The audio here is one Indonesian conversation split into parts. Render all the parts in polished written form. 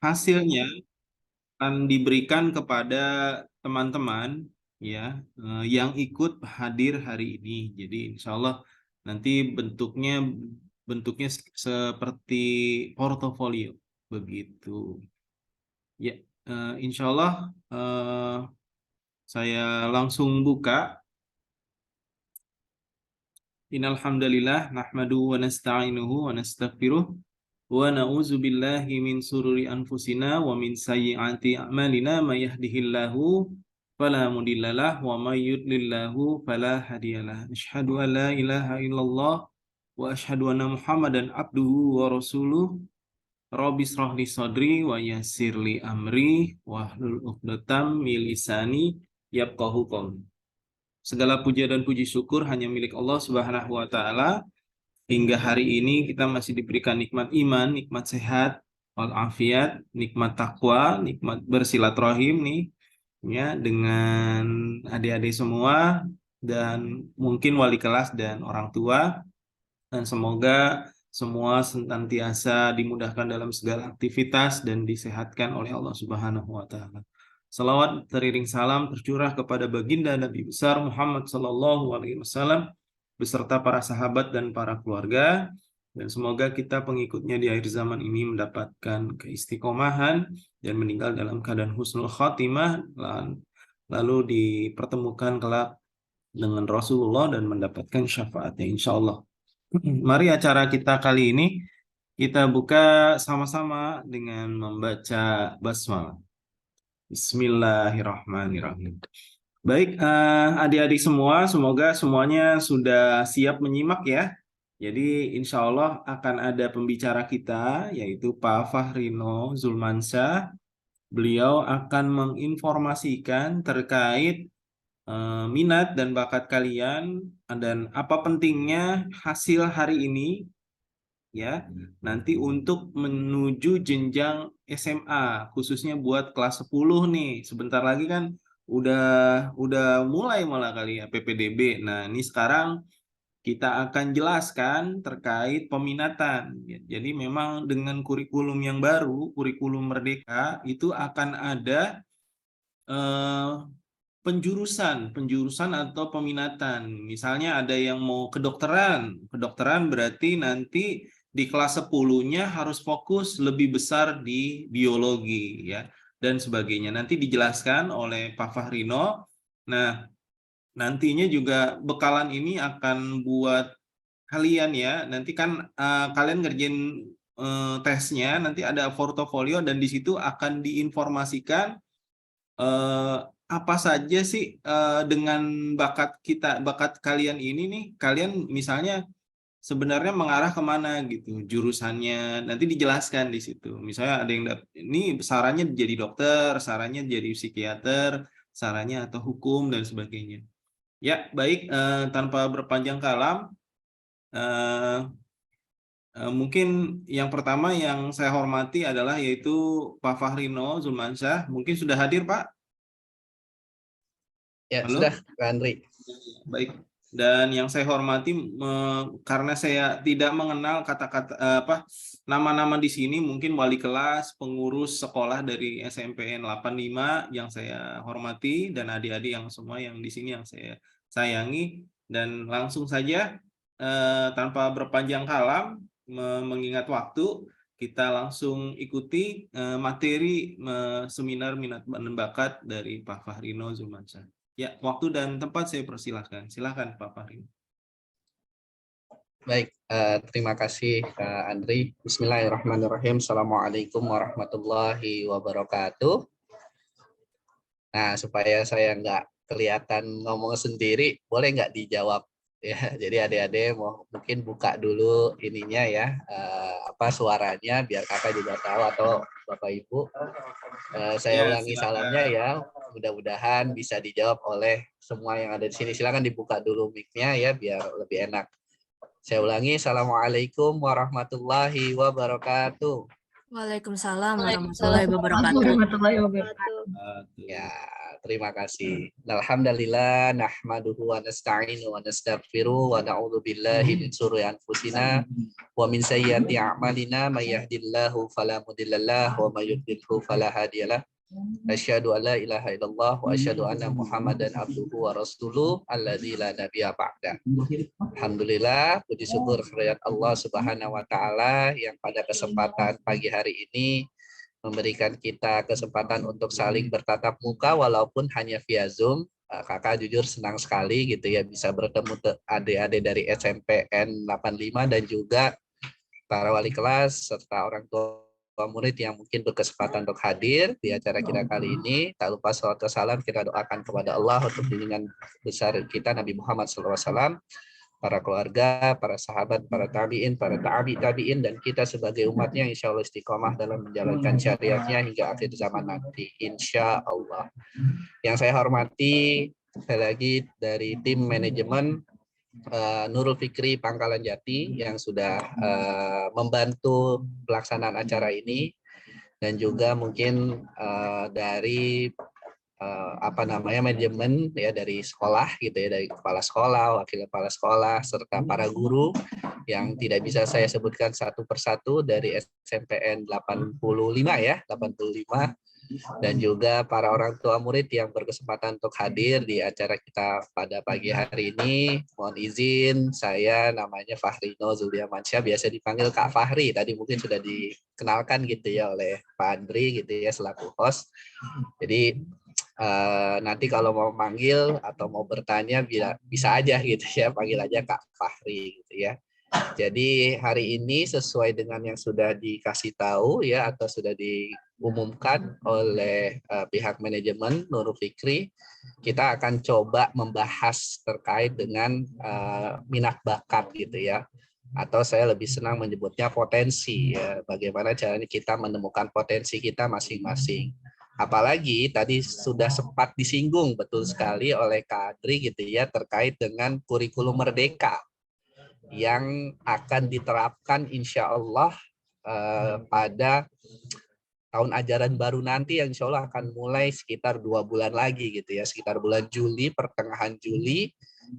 hasilnya akan diberikan kepada teman-teman ya yang ikut hadir hari ini. Jadi insya Allah nanti bentuknya seperti portofolio begitu. Ya, insya Allah saya langsung buka. Innal hamdalillah nahmaduhu wa nasta'inuhu wa nastaghfiruh wa na'udzu billahi min sururi anfusina wa min sayyiati a'malina may yahdihillahu fala mudhillalah wa may yudlillahu fala hadiyalah. Asyhadu an la ilaha illallah wa asyhadu anna Muhammadan abduhu wa rasuluh. Rabbi shrah li sadri wa yassir li amri wahlul 'uqdatam min lisani yafqahu qawli. Segala puja dan puji syukur hanya milik Allah Subhanahu wa taala. Hingga hari ini kita masih diberikan nikmat iman, nikmat sehat, walafiat, nikmat takwa, nikmat bersilaturahim nih ya dengan adik-adik semua dan mungkin wali kelas dan orang tua, dan semoga semua senantiasa dimudahkan dalam segala aktivitas dan disehatkan oleh Allah Subhanahu wa taala. Salawat teriring salam tercurah kepada baginda Nabi besar Muhammad sallallahu alaihi wasallam beserta para sahabat dan para keluarga, dan semoga kita pengikutnya di akhir zaman ini mendapatkan keistiqomahan dan meninggal dalam keadaan husnul khatimah, lalu dipertemukan kelak dengan Rasulullah dan mendapatkan syafaatnya insya Allah. Mari acara kita kali ini kita buka sama-sama dengan membaca basmalah. Bismillahirrahmanirrahim. Baik, adik-adik semua, semoga semuanya sudah siap menyimak ya. Jadi insya Allah akan ada pembicara kita, yaitu Pak Fahrino Zulmansyah. Beliau akan menginformasikan terkait minat dan bakat kalian dan apa pentingnya hasil hari ini ya nanti untuk menuju jenjang SMA, khususnya buat kelas 10 nih. Sebentar lagi kan udah mulai malah kali ya PPDB. Nah, ini sekarang kita akan jelaskan terkait peminatan. Jadi memang dengan kurikulum yang baru, kurikulum Merdeka, itu akan ada penjurusan atau peminatan. Misalnya ada yang mau kedokteran berarti nanti di kelas 10-nya harus fokus lebih besar di biologi ya dan sebagainya. Nanti dijelaskan oleh Pak Fahrino. Nah, nantinya juga bekalan ini akan buat kalian ya. Nanti kan kalian ngerjain tesnya, nanti ada portofolio dan di situ akan diinformasikan apa saja sih dengan bakat kalian ini nih, kalian misalnya sebenarnya mengarah kemana gitu jurusannya, nanti dijelaskan di situ. Misalnya ada yang ini sarannya jadi dokter, sarannya jadi psikiater, sarannya atau hukum dan sebagainya. Ya baik, tanpa berpanjang kalam, mungkin yang pertama yang saya hormati adalah yaitu Pak Fahrino Zulmansyah. Mungkin sudah hadir Pak? Ya, Halo? sudah, Pak Andri. Baik. Dan yang saya hormati karena saya tidak mengenal kata-kata nama-nama di sini, mungkin wali kelas, pengurus sekolah dari SMPN 85 yang saya hormati dan adik-adik yang semua yang di sini yang saya sayangi, dan langsung saja tanpa berpanjang kalam mengingat waktu, kita langsung ikuti materi seminar minat dan bakat dari Pak Fahrino Zulmansyah. Ya, waktu dan tempat saya persilahkan. Silakan Pak Fahri. Baik, terima kasih Kak Andri. Bismillahirrahmanirrahim. Assalamualaikum warahmatullahi wabarakatuh. Nah, supaya saya nggak kelihatan ngomong sendiri, boleh nggak dijawab? Ya, jadi adik-adik mungkin buka dulu ininya ya, apa suaranya biar kakak juga tahu atau Bapak Ibu. Saya Ya, ulangi salamnya ya. Mudah-mudahan bisa dijawab oleh semua yang ada di sini. Silakan dibuka dulu mic-nya ya biar lebih enak. Saya ulangi, Assalamualaikum warahmatullahi wabarakatuh. Waalaikumsalam warahmatullahi wabarakatuh. Ya, terima kasih. Alhamdulillah nahmaduhu wa nasta'inu wa nastaghfiruh wa na'udzu billahi min syururi anfusina wa min sayyiati a'malina may yahdihillahu fala mudhillalah wa may yudhlilhu fala hadiyalah. Asyhadu an la ilaha illallah wa asyhadu anna Muhammadan abduhu wa rasuluh alladzi la nabiyya ba'da. Alhamdulillah, puji syukur kehadirat Allah Subhanahu wa taala yang pada kesempatan pagi hari ini memberikan kita kesempatan untuk saling bertatap muka walaupun hanya via Zoom. Kakak jujur senang sekali gitu ya bisa bertemu adik-adik dari SMPN 85 dan juga para wali kelas serta orang tua murid yang mungkin berkesempatan untuk hadir di acara kita kali ini. Tak lupa salawat dan salam kita doakan kepada Allah untuk junjungan besar kita Nabi Muhammad SAW, para keluarga, para sahabat, para tabi'in, para tabi'in, dan kita sebagai umatnya insya Allah istiqomah dalam menjalankan syariatnya hingga akhir zaman nanti, insya Allah. Yang saya hormati, sekali lagi dari tim manajemen Nurul Fikri Pangkalan Jati yang sudah membantu pelaksanaan acara ini, dan juga mungkin dari manajemen ya dari sekolah gitu ya, dari kepala sekolah, wakil kepala sekolah serta para guru yang tidak bisa saya sebutkan satu persatu dari SMPN 85 ya, 85, dan juga para orang tua murid yang berkesempatan untuk hadir di acara kita pada pagi hari ini. Mohon izin, saya namanya Fahrino Zuldiamansyah, biasa dipanggil Kak Fahri. Tadi mungkin sudah dikenalkan gitu ya oleh Pak Andri gitu ya selaku host. Jadi nanti kalau mau manggil atau mau bertanya bisa aja gitu ya, panggil aja Kak Fahri gitu ya. Jadi hari ini sesuai dengan yang sudah dikasih tahu ya atau sudah diumumkan oleh pihak manajemen Nurul Fikri, kita akan coba membahas terkait dengan minat bakat gitu ya. Atau saya lebih senang menyebutnya potensi ya, bagaimana caranya kita menemukan potensi kita masing-masing. Apalagi tadi sudah sempat disinggung betul sekali oleh Kak Adri gitu ya terkait dengan kurikulum merdeka yang akan diterapkan insya Allah pada tahun ajaran baru nanti yang insya Allah akan mulai sekitar 2 bulan lagi gitu ya, sekitar bulan Juli, pertengahan Juli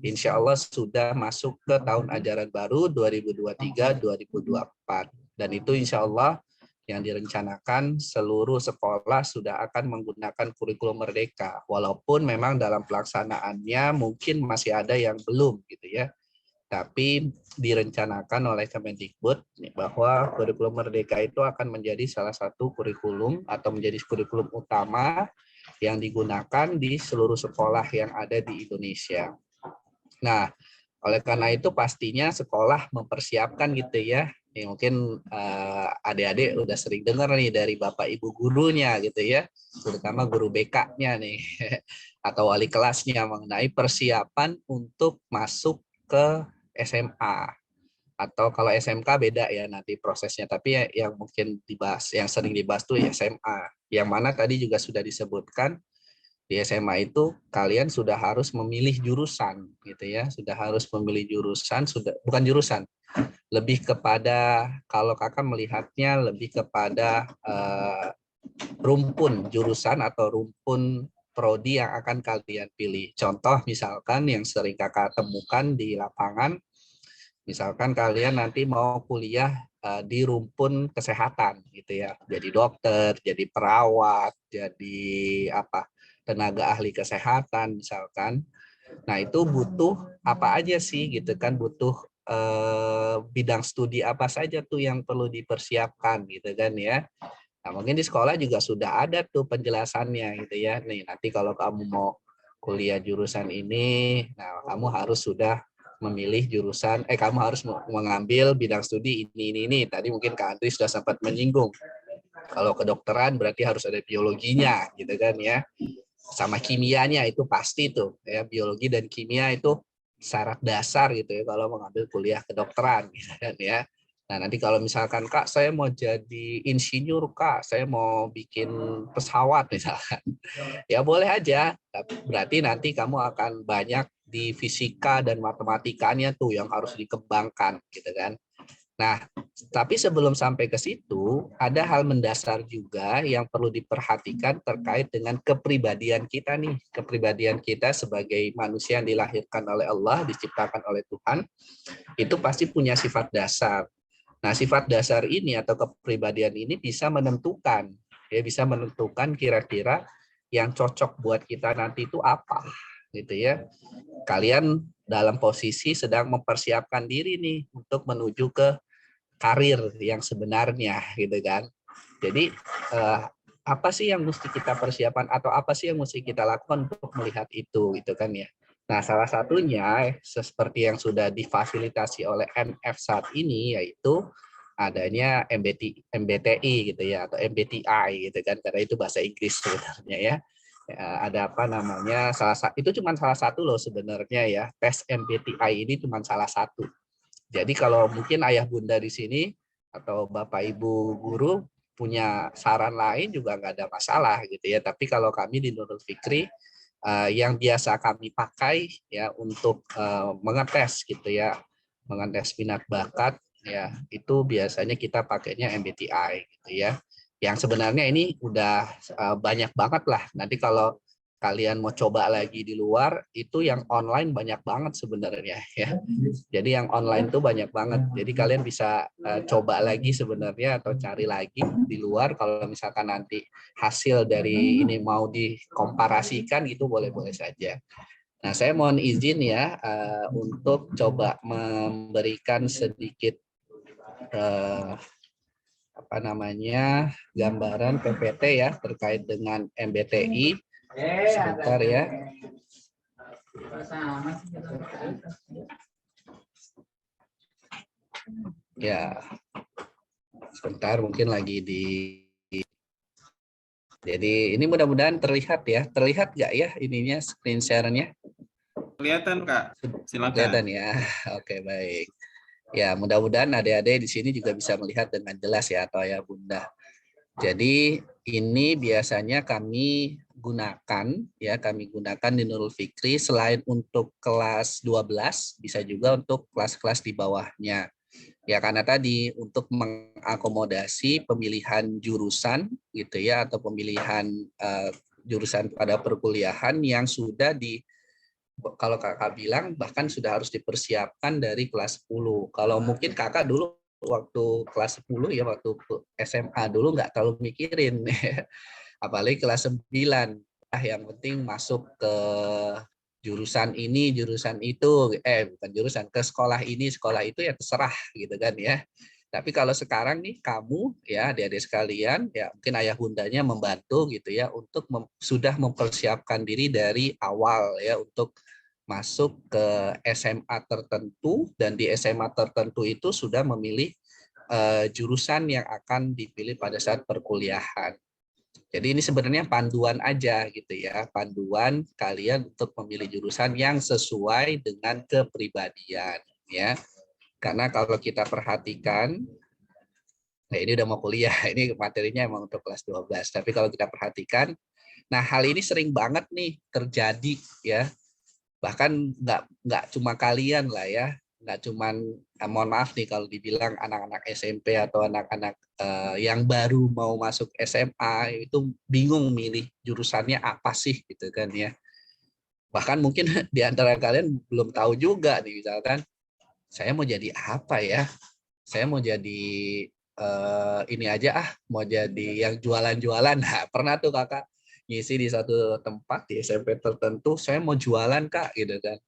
insya Allah sudah masuk ke tahun ajaran baru 2023-2024, dan itu insya Allah yang direncanakan seluruh sekolah sudah akan menggunakan kurikulum merdeka, walaupun memang dalam pelaksanaannya mungkin masih ada yang belum gitu ya, tapi direncanakan oleh Kemendikbud bahwa kurikulum merdeka itu akan menjadi salah satu kurikulum atau menjadi kurikulum utama yang digunakan di seluruh sekolah yang ada di Indonesia. Nah, oleh karena itu pastinya sekolah mempersiapkan gitu ya. Nih, mungkin adik-adik udah sering dengar nih dari Bapak Ibu gurunya gitu ya, terutama guru BK-nya nih atau wali kelasnya mengenai persiapan untuk masuk ke SMA. Atau kalau SMK beda ya nanti prosesnya, tapi yang mungkin dibahas, yang sering dibahas tuh SMA. Yang mana tadi juga sudah disebutkan di SMA itu kalian sudah harus memilih jurusan gitu ya, sudah harus memilih jurusan, sudah bukan jurusan, lebih kepada kalau kakak melihatnya lebih kepada rumpun jurusan atau rumpun prodi yang akan kalian pilih. Contoh misalkan yang sering kakak temukan di lapangan, misalkan kalian nanti mau kuliah di rumpun kesehatan gitu ya, jadi dokter, jadi perawat, jadi tenaga ahli kesehatan misalkan. Nah itu butuh apa aja sih gitu kan, butuh bidang studi apa saja tuh yang perlu dipersiapkan gitu kan ya. Nah mungkin di sekolah juga sudah ada tuh penjelasannya gitu ya. Nih nanti kalau kamu mau kuliah jurusan ini, nah kamu harus sudah memilih jurusan, kamu harus mengambil bidang studi ini. Tadi mungkin Kak Andri sudah sempat menyinggung. Kalau kedokteran berarti harus ada biologinya gitu kan ya. Sama kimianya itu pasti tuh ya, biologi dan kimia itu syarat dasar gitu ya kalau mengambil kuliah kedokteran gitu kan ya. Nah nanti kalau misalkan Kak saya mau jadi insinyur, Kak saya mau bikin pesawat misalkan, ya boleh aja, tapi berarti nanti kamu akan banyak di fisika dan matematikanya tuh yang harus dikembangkan gitu kan. Nah, tapi sebelum sampai ke situ, ada hal mendasar juga yang perlu diperhatikan terkait dengan kepribadian kita nih. Kepribadian kita sebagai manusia yang dilahirkan oleh Allah, diciptakan oleh Tuhan, itu pasti punya sifat dasar. Nah, sifat dasar ini atau kepribadian ini bisa menentukan, ya bisa menentukan kira-kira yang cocok buat kita nanti itu apa, gitu ya. Kalian dalam posisi sedang mempersiapkan diri nih untuk menuju ke karir yang sebenarnya, gitu kan. Jadi apa sih yang mesti kita persiapkan atau apa sih yang mesti kita lakukan untuk melihat itu, gitu kan ya. Nah, salah satunya seperti yang sudah difasilitasi oleh NF saat ini yaitu adanya MBTI gitu ya atau MBTI gitu kan karena itu bahasa Inggris sebenarnya ya. Ada apa namanya itu cuma salah satu loh sebenarnya ya, tes MBTI ini cuma salah satu. Jadi kalau mungkin ayah bunda di sini atau bapak ibu guru punya saran lain juga nggak ada masalah gitu ya. Tapi kalau kami di Nurul Fikri yang biasa kami pakai ya untuk mengetes gitu ya, mengetes minat bakat ya itu biasanya kita pakainya MBTI gitu ya. Yang sebenarnya ini udah banyak banget lah. Nanti kalau kalian mau coba lagi di luar itu yang online banyak banget sebenarnya ya. Jadi yang online tuh banyak banget. Jadi kalian bisa coba lagi sebenarnya atau cari lagi di luar kalau misalkan nanti hasil dari ini mau dikomparasikan itu boleh-boleh saja. Nah, saya mohon izin ya untuk coba memberikan sedikit apa namanya gambaran PPT ya terkait dengan MBTI. Sebentar ya. Ya, sebentar mungkin lagi di. Jadi ini mudah-mudahan terlihat ya. Terlihat nggak ya ininya screen share-nya? Kelihatan, Kak. Silakan. Kelihatan ya. Oke, baik. Ya, mudah-mudahan adik-adik di sini juga bisa melihat dengan jelas ya atau ya Bunda. Jadi ini biasanya kami gunakan di Nurul Fikri selain untuk kelas 12 bisa juga untuk kelas-kelas di bawahnya. Ya karena tadi untuk mengakomodasi pemilihan jurusan gitu ya atau pemilihan jurusan pada perkuliahan yang sudah kalau kakak bilang bahkan sudah harus dipersiapkan dari kelas 10. Kalau mungkin kakak dulu waktu kelas 10 ya waktu SMA dulu nggak terlalu mikirin apalagi kelas 9 yang penting masuk ke jurusan ini jurusan itu bukan jurusan ke sekolah ini sekolah itu ya terserah gitu kan ya. Tapi kalau sekarang nih kamu ya adik-adik sekalian ya mungkin ayah bundanya membantu gitu ya untuk sudah mempersiapkan diri dari awal ya untuk masuk ke SMA tertentu dan di SMA tertentu itu sudah memilih jurusan yang akan dipilih pada saat perkuliahan. Jadi ini sebenarnya panduan aja gitu ya, panduan kalian untuk memilih jurusan yang sesuai dengan kepribadian ya. Karena kalau kita perhatikan, nah ini udah mau kuliah, ini materinya emang untuk kelas 12. Tapi kalau kita perhatikan, nah hal ini sering banget nih terjadi ya. Bahkan nggak cuma kalian lah ya, nggak cuman mohon maaf nih kalau dibilang anak-anak SMP atau anak-anak yang baru mau masuk SMA itu bingung milih jurusannya apa sih gitu kan ya. Bahkan mungkin di antara kalian belum tahu juga nih misalkan saya mau jadi apa ya? Saya mau jadi ini aja mau jadi yang jualan-jualan. Nah, pernah tuh kakak ngisi di satu tempat di SMP tertentu, saya mau jualan kak gitu kan.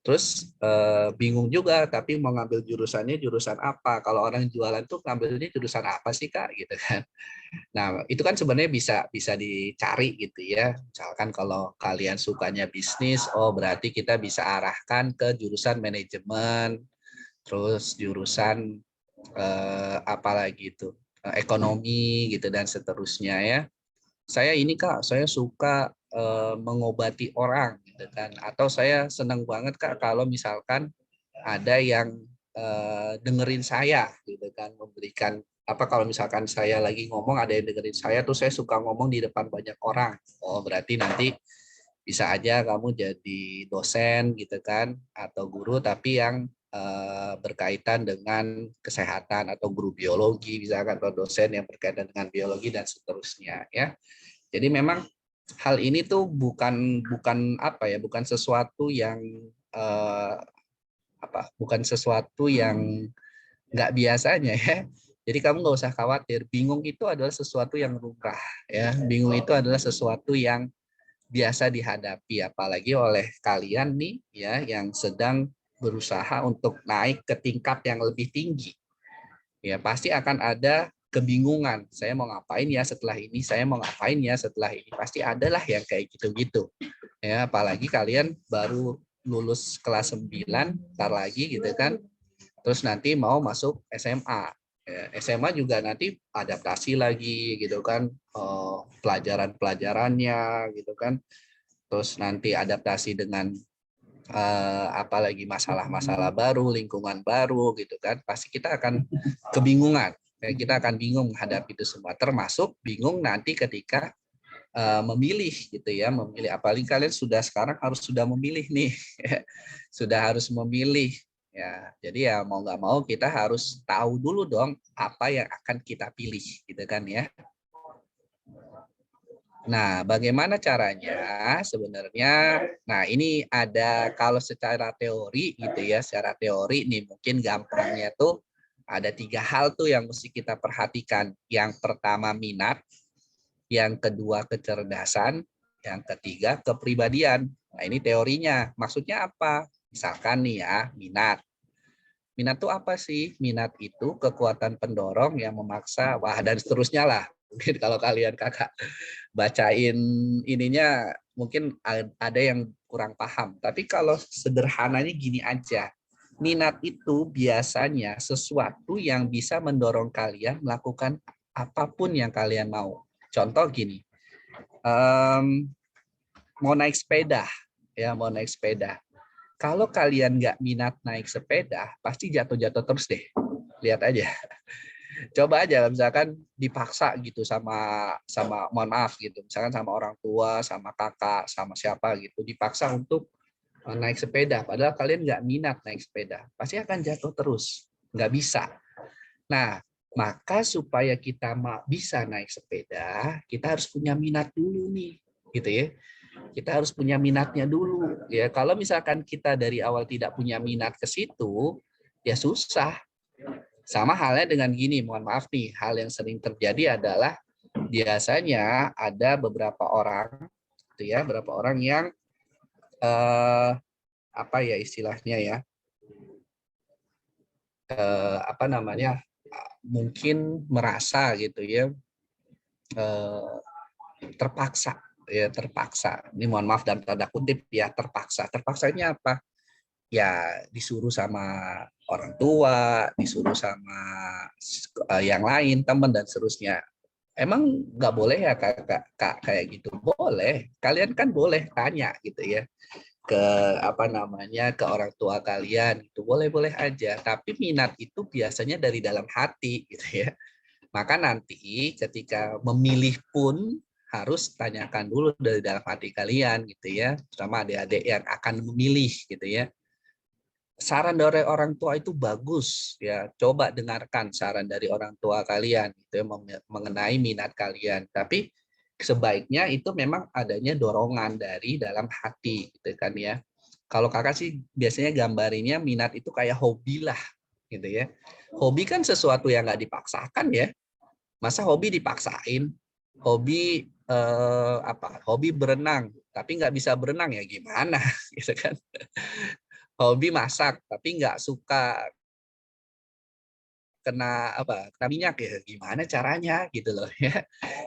Terus bingung juga, tapi mau ngambil jurusannya jurusan apa? Kalau orang jualan tuh ngambilnya jurusan apa sih kak, gitu kan? Nah itu kan sebenarnya bisa dicari gitu ya. Misalkan kalau kalian sukanya bisnis, oh berarti kita bisa arahkan ke jurusan manajemen, terus jurusan apalagi itu ekonomi gitu dan seterusnya ya. Saya ini kak, saya suka mengobati orang gitu kan atau saya senang banget kak kalau misalkan ada yang dengerin saya gitu kan memberikan apa kalau misalkan saya lagi ngomong ada yang dengerin saya tuh saya suka ngomong di depan banyak orang. Oh berarti nanti bisa aja kamu jadi dosen gitu kan atau guru tapi yang berkaitan dengan kesehatan, atau guru biologi misalkan, atau dosen yang berkaitan dengan biologi dan seterusnya ya. Jadi memang hal ini tuh bukan sesuatu yang bukan sesuatu yang nggak biasanya ya. Jadi kamu nggak usah khawatir. Bingung itu adalah sesuatu yang lumrah ya. Bingung itu adalah sesuatu yang biasa dihadapi, apalagi oleh kalian nih ya yang sedang berusaha untuk naik ke tingkat yang lebih tinggi. Ya pasti akan ada kebingungan. Saya mau ngapain ya setelah ini? Saya mau ngapain ya setelah ini? Pasti adalah yang kayak gitu-gitu. Ya, apalagi kalian baru lulus kelas 9, ntar lagi gitu kan. Terus nanti mau masuk SMA. Ya, SMA juga nanti adaptasi lagi gitu kan, pelajaran-pelajarannya gitu kan. Terus nanti adaptasi dengan apalagi masalah-masalah baru, lingkungan baru gitu kan. Pasti kita akan kebingungan. Kita akan bingung menghadapi itu semua, termasuk bingung nanti ketika memilih gitu ya, memilih, apalagi kalian sekarang sudah memilih nih. Sudah harus memilih ya. Jadi ya mau nggak mau kita harus tahu dulu dong apa yang akan kita pilih gitu kan ya. Nah, bagaimana caranya sebenarnya? Nah, ini ada, kalau secara teori gitu ya, secara teori nih mungkin gampangnya tuh ada 3 hal tuh yang mesti kita perhatikan. Yang pertama minat, yang kedua kecerdasan, yang ketiga kepribadian. Nah, ini teorinya. Maksudnya apa? Misalkan nih ya, minat. Minat itu apa sih? Minat itu kekuatan pendorong yang memaksa, wah dan seterusnya lah. Mungkin kalau kalian kakak bacain ininya mungkin ada yang kurang paham. Tapi kalau sederhananya gini aja. Minat itu biasanya sesuatu yang bisa mendorong kalian melakukan apapun yang kalian mau. Contoh gini, mau naik sepeda, ya mau naik sepeda. Kalau kalian nggak minat naik sepeda, pasti jatuh-jatuh terus deh. Lihat aja. Coba aja misalkan dipaksa gitu sama mohon maaf gitu, misalkan sama orang tua, sama kakak, sama siapa gitu, dipaksa untuk naik sepeda, padahal kalian nggak minat naik sepeda, pasti akan jatuh terus, nggak bisa. Nah, maka supaya kita bisa naik sepeda, kita harus punya minat dulu nih, gitu ya. Kita harus punya minatnya dulu. Ya, kalau misalkan kita dari awal tidak punya minat ke situ, ya susah. Sama halnya dengan gini, mohon maaf nih, hal yang sering terjadi adalah biasanya ada beberapa orang, gitu ya, beberapa orang yang apa ya istilahnya ya, apa namanya, mungkin merasa gitu ya, terpaksa ya, terpaksa. Ini mohon maaf dan tanda kutip ya, terpaksa. Terpaksanya apa? Ya disuruh sama orang tua, disuruh sama yang lain, teman dan seterusnya. Emang nggak boleh ya kak kayak gitu? Boleh. Kalian kan boleh tanya gitu ya ke apa namanya, ke orang tua kalian. Itu boleh-boleh aja. Tapi minat itu biasanya dari dalam hati gitu ya. Maka nanti ketika memilih pun harus tanyakan dulu dari dalam hati kalian gitu ya, terutama adik-adik yang akan memilih gitu ya. Saran dari orang tua itu bagus ya, coba dengarkan saran dari orang tua kalian gitu ya, mengenai minat kalian. Tapi sebaiknya itu memang adanya dorongan dari dalam hati gitu kan ya. Kalau kakak sih biasanya gambarinya minat itu kayak hobi lah gitu ya. Hobi kan sesuatu yang nggak dipaksakan ya. Masa hobi dipaksain? Hobi hobi berenang tapi nggak bisa berenang ya gimana gitu kan. Hobi masak tapi nggak suka kena minyak ya gimana caranya gitu loh ya.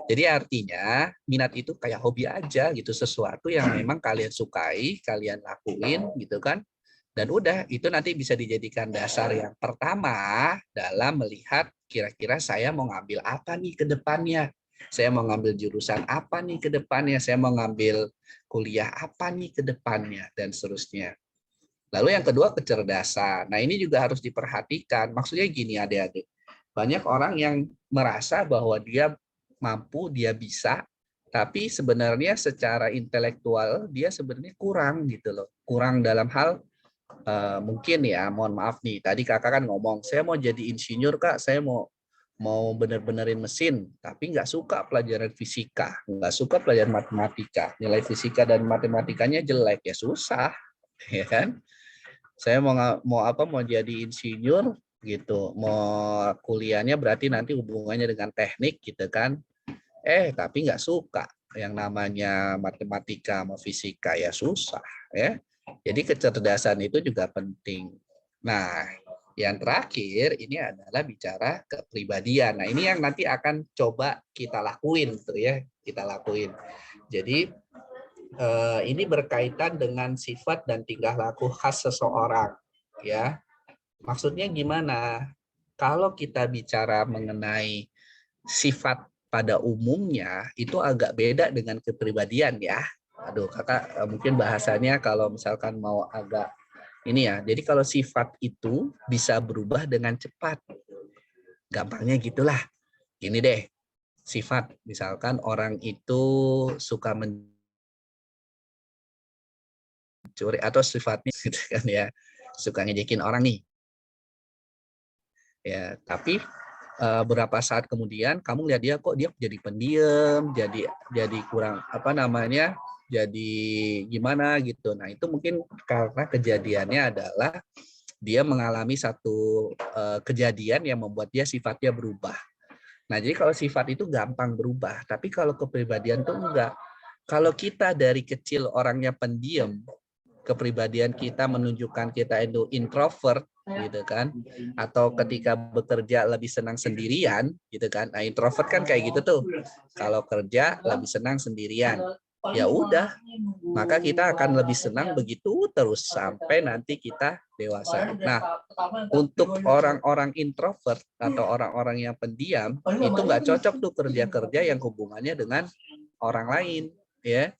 Jadi artinya minat itu kayak hobi aja gitu, sesuatu yang memang kalian sukai, kalian lakuin gitu kan. Dan udah itu nanti bisa dijadikan dasar yang pertama dalam melihat kira-kira saya mau ngambil apa nih ke depannya. Saya mau ngambil jurusan apa nih ke depannya, saya mau ngambil kuliah apa nih ke depannya dan seterusnya. Lalu yang kedua kecerdasan. Nah ini juga harus diperhatikan. Maksudnya gini adik-adik. Banyak orang yang merasa bahwa dia mampu, dia bisa, tapi sebenarnya secara intelektual dia sebenarnya kurang gitu loh. Kurang dalam hal mungkin ya, mohon maaf nih, tadi kakak kan ngomong, saya mau jadi insinyur kak, saya mau bener-benerin mesin, tapi nggak suka pelajaran fisika, nggak suka pelajaran matematika, nilai fisika dan matematikanya jelek, ya susah, ya kan? Saya mau apa? Mau jadi insinyur gitu, mau kuliahnya berarti nanti hubungannya dengan teknik gitu kan? Tapi nggak suka yang namanya matematika sama fisika, ya susah, ya. Jadi kecerdasan itu juga penting. Nah, yang terakhir ini adalah bicara kepribadian. Nah, ini yang nanti akan coba kita lakuin tuh ya, kita lakuin. Jadi ini berkaitan dengan sifat dan tingkah laku khas seseorang, ya. Maksudnya gimana? Kalau kita bicara mengenai sifat pada umumnya itu agak beda dengan kepribadian ya. Aduh, kakak mungkin bahasanya kalau misalkan mau agak ini ya. Jadi kalau sifat itu bisa berubah dengan cepat. Gampangnya gitulah. Ini deh, sifat misalkan orang itu suka mencuri atau sifatnya gitu kan ya, suka ngejekin orang nih. Ya, tapi beberapa saat kemudian kamu lihat dia kok dia jadi pendiam, jadi kurang apa namanya, jadi gimana gitu. Nah itu mungkin karena kejadiannya adalah dia mengalami satu kejadian yang membuat dia sifatnya berubah. Nah jadi kalau sifat itu gampang berubah, tapi kalau kepribadian tuh enggak. Kalau kita dari kecil orangnya pendiam, kepribadian kita menunjukkan kita itu introvert gitu kan, atau ketika bekerja lebih senang sendirian gitu kan. Nah introvert kan kayak gitu tuh, kalau kerja lebih senang sendirian, ya udah, maka kita akan lebih senang begitu terus sampai nanti kita dewasa. Nah untuk orang-orang introvert atau orang-orang yang pendiam itu nggak cocok tuh kerja-kerja yang hubungannya dengan orang lain, ya.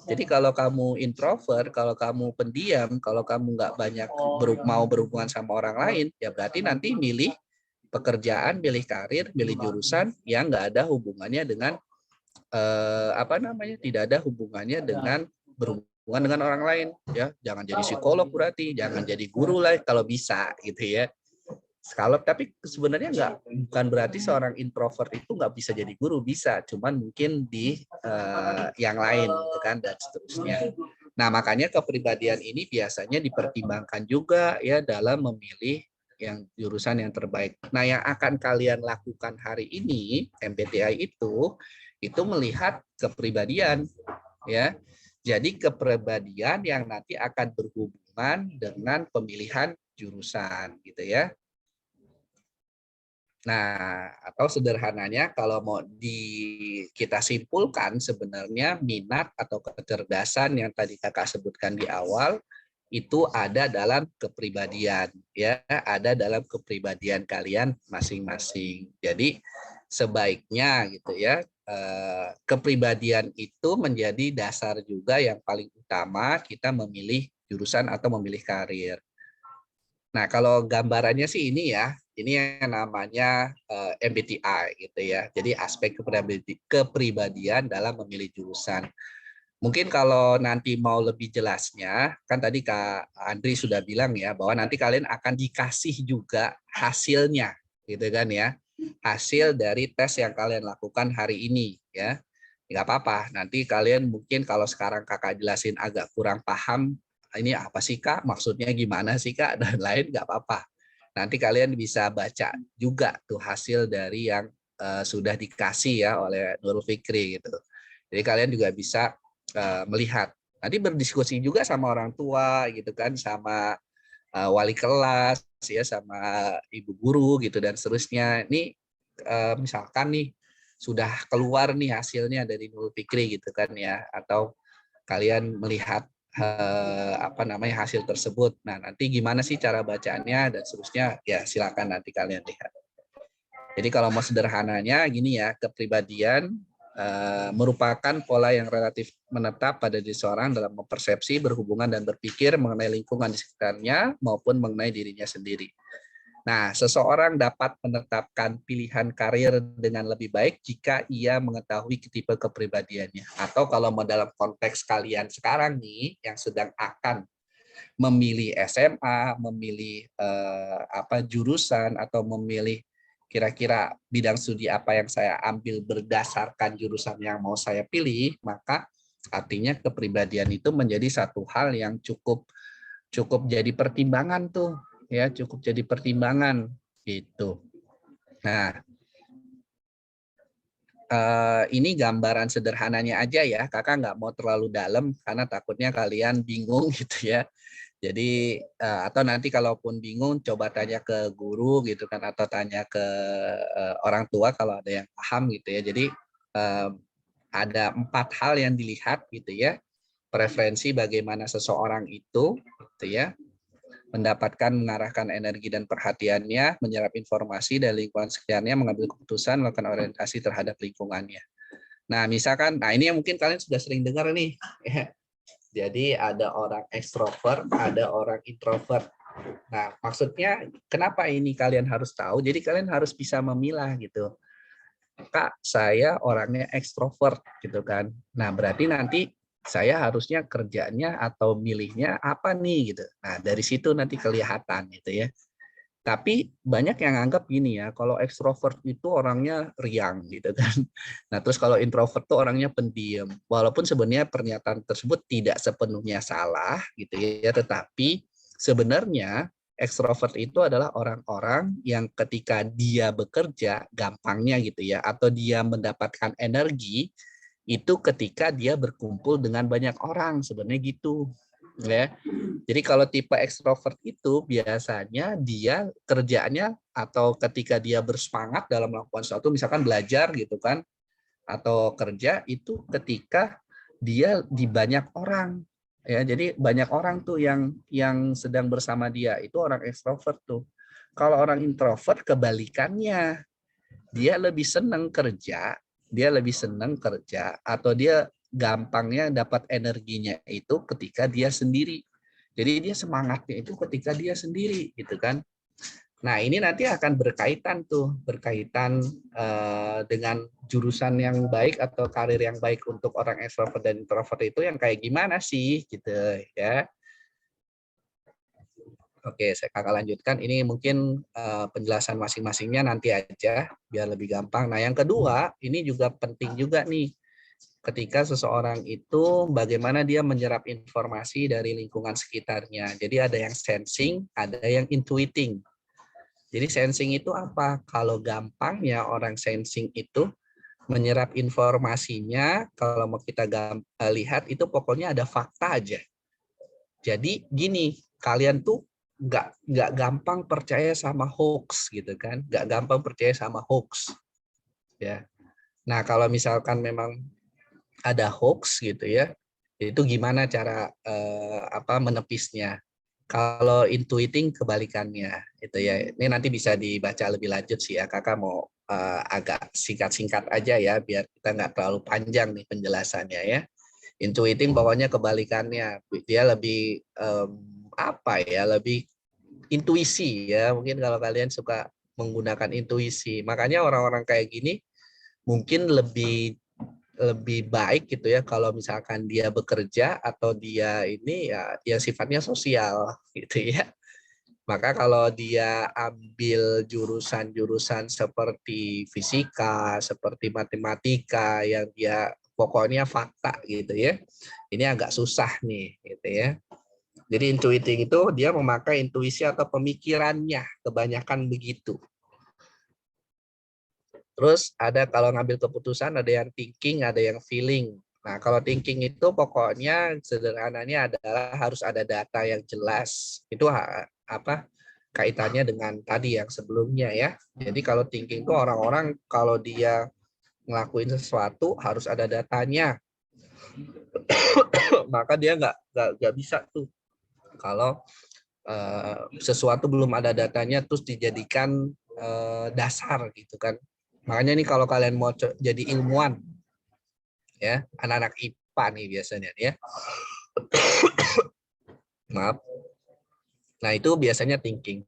Jadi kalau kamu introvert, kalau kamu pendiam, kalau kamu nggak banyak mau berhubungan sama orang lain, ya berarti nanti milih pekerjaan, milih karir, milih jurusan yang nggak ada hubungannya dengan apa namanya, tidak ada hubungannya dengan berhubungan dengan orang lain, ya. Jangan jadi psikolog berarti, jangan jadi guru lah kalau bisa gitu ya. Kalau tapi sebenarnya bukan berarti seorang introvert itu nggak bisa jadi guru, bisa, cuman mungkin di yang lain gitu kan dan seterusnya. Nah makanya kepribadian ini biasanya dipertimbangkan juga ya dalam memilih yang jurusan yang terbaik. Nah yang akan kalian lakukan hari ini MBTI itu melihat kepribadian ya. Jadi kepribadian yang nanti akan berhubungan dengan pemilihan jurusan gitu ya. Nah, atau sederhananya kalau mau kita simpulkan sebenarnya minat atau kecerdasan yang tadi kakak sebutkan di awal itu ada dalam kepribadian, ya, ada dalam kepribadian kalian masing-masing. Jadi sebaiknya gitu ya, kepribadian itu menjadi dasar juga yang paling utama kita memilih jurusan atau memilih karir. Nah, kalau gambarannya sih ini ya, ini yang namanya MBTI gitu ya. Jadi aspek kepribadian dalam memilih jurusan. Mungkin kalau nanti mau lebih jelasnya, kan tadi Kak Andri sudah bilang ya, bahwa nanti kalian akan dikasih juga hasilnya, gitu kan ya. Hasil dari tes yang kalian lakukan hari ini ya. Nggak apa-apa, nanti kalian mungkin kalau sekarang kakak jelasin agak kurang paham, ini apa sih kak, maksudnya gimana sih kak, dan lain nggak apa-apa. Nanti kalian bisa baca juga tuh hasil dari yang sudah dikasih ya oleh Nurul Fikri gitu. Jadi kalian juga bisa melihat. Nanti berdiskusi juga sama orang tua gitu kan, sama wali kelas ya, sama ibu guru gitu dan seterusnya. Ini misalkan nih sudah keluar nih hasilnya dari Nurul Fikri gitu kan ya, atau kalian melihat apa namanya hasil tersebut. Nah, nanti gimana sih cara bacaannya dan seterusnya, ya silakan nanti kalian lihat. Jadi kalau mau sederhananya gini ya, kepribadian merupakan pola yang relatif menetap pada diri seorang dalam mempersepsi, berhubungan dan berpikir mengenai lingkungan di sekitarnya maupun mengenai dirinya sendiri. Nah, seseorang dapat menetapkan pilihan karir dengan lebih baik jika ia mengetahui tipe kepribadiannya. Atau kalau mau dalam konteks kalian sekarang nih, yang sedang akan memilih SMA, memilih jurusan, atau memilih kira-kira bidang studi apa yang saya ambil berdasarkan jurusan yang mau saya pilih, maka artinya kepribadian itu menjadi satu hal yang cukup jadi pertimbangan tuh, ya, cukup jadi pertimbangan gitu. Nah, ini gambaran sederhananya aja ya, kakak nggak mau terlalu dalam karena takutnya kalian bingung gitu ya. Jadi atau nanti kalaupun bingung coba tanya ke guru gitu kan, atau tanya ke orang tua kalau ada yang paham gitu ya. Jadi ada 4 hal yang dilihat gitu ya. Preferensi bagaimana seseorang itu gitu ya, mendapatkan, mengarahkan energi dan perhatiannya, menyerap informasi dari lingkungan sekitarnya, mengambil keputusan, melakukan orientasi terhadap lingkungannya. Nah, misalkan, nah ini yang mungkin kalian sudah sering dengar nih. Jadi ada orang ekstrovert, ada orang introvert. Nah, maksudnya kenapa ini kalian harus tahu? Jadi kalian harus bisa memilah gitu. Kak, saya orangnya ekstrovert gitu kan. Nah, berarti nanti saya harusnya kerjanya atau milihnya apa nih gitu. Nah, dari situ nanti kelihatan gitu ya. Tapi banyak yang anggap gini ya, kalau ekstrovert itu orangnya riang gitu kan. Nah, terus kalau introvert tuh orangnya pendiam. Walaupun sebenarnya pernyataan tersebut tidak sepenuhnya salah gitu ya, tetapi sebenarnya ekstrovert itu adalah orang-orang yang ketika dia bekerja gampangnya gitu ya, atau dia mendapatkan energi itu ketika dia berkumpul dengan banyak orang, sebenarnya gitu ya. Jadi kalau tipe ekstrovert itu biasanya dia kerjanya atau ketika dia bersemangat dalam melakukan sesuatu, misalkan belajar gitu kan, atau kerja itu ketika dia di banyak orang ya. Jadi banyak orang tuh yang sedang bersama dia, itu orang ekstrovert tuh. Kalau orang introvert kebalikannya, dia lebih senang kerja, atau dia gampangnya dapat energinya itu ketika dia sendiri. Jadi dia semangatnya itu ketika dia sendiri gitu kan. Nah, ini nanti akan berkaitan dengan jurusan yang baik atau karir yang baik untuk orang extrovert dan introvert itu yang kayak gimana sih gitu ya. Oke, saya kakak lanjutkan. Ini mungkin penjelasan masing-masingnya nanti aja biar lebih gampang. Nah, yang kedua, ini juga penting juga nih. Ketika seseorang itu bagaimana dia menyerap informasi dari lingkungan sekitarnya. Jadi ada yang sensing, ada yang intuiting. Jadi sensing itu apa? Kalau gampangnya orang sensing itu menyerap informasinya, kalau mau kita lihat itu pokoknya ada fakta aja. Jadi gini, kalian tuh nggak gampang percaya sama hoax gitu kan, nggak gampang percaya sama hoax ya. Nah, kalau misalkan memang ada hoax gitu ya, itu gimana cara menepisnya? Kalau intuiting kebalikannya itu ya. Ini nanti bisa dibaca lebih lanjut sih ya. Kakak mau agak singkat-singkat aja ya biar kita nggak terlalu panjang nih penjelasannya ya. Intuiting pokoknya kebalikannya. Dia lebih lebih intuisi ya. Mungkin kalau kalian suka menggunakan intuisi. Makanya orang-orang kayak gini mungkin lebih baik gitu ya kalau misalkan dia bekerja atau dia ini ya sifatnya sosial gitu ya. Maka kalau dia ambil jurusan-jurusan seperti fisika, seperti matematika yang dia pokoknya fakta gitu ya. Ini agak susah nih gitu ya. Jadi intuiting itu dia memakai intuisi atau pemikirannya, kebanyakan begitu. Terus ada kalau ngambil keputusan ada yang thinking, ada yang feeling. Nah, kalau thinking itu pokoknya sederhananya adalah harus ada data yang jelas. Itu kaitannya dengan tadi yang sebelumnya ya. Jadi kalau thinking itu orang-orang kalau dia ngelakuin sesuatu harus ada datanya. Maka dia nggak bisa tuh kalau sesuatu belum ada datanya terus dijadikan dasar gitu kan. Makanya nih kalau kalian mau jadi ilmuwan, ya anak-anak IPA nih biasanya ya. Maaf. Nah itu biasanya thinking.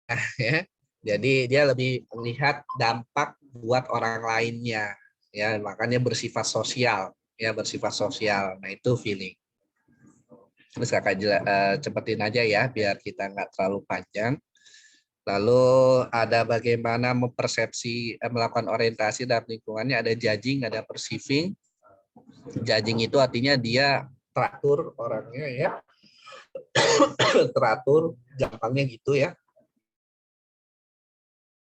Nah, ya. Jadi dia lebih melihat dampak buat orang lainnya, ya makanya bersifat sosial. ya, bersifat sosial. Nah, itu feeling. Terus kakak cepetin aja ya biar kita nggak terlalu panjang. Lalu ada bagaimana mempersepsi, melakukan orientasi dalam lingkungannya, ada judging, ada perceiving. Judging itu artinya dia teratur orangnya ya, teratur, gampangnya gitu ya.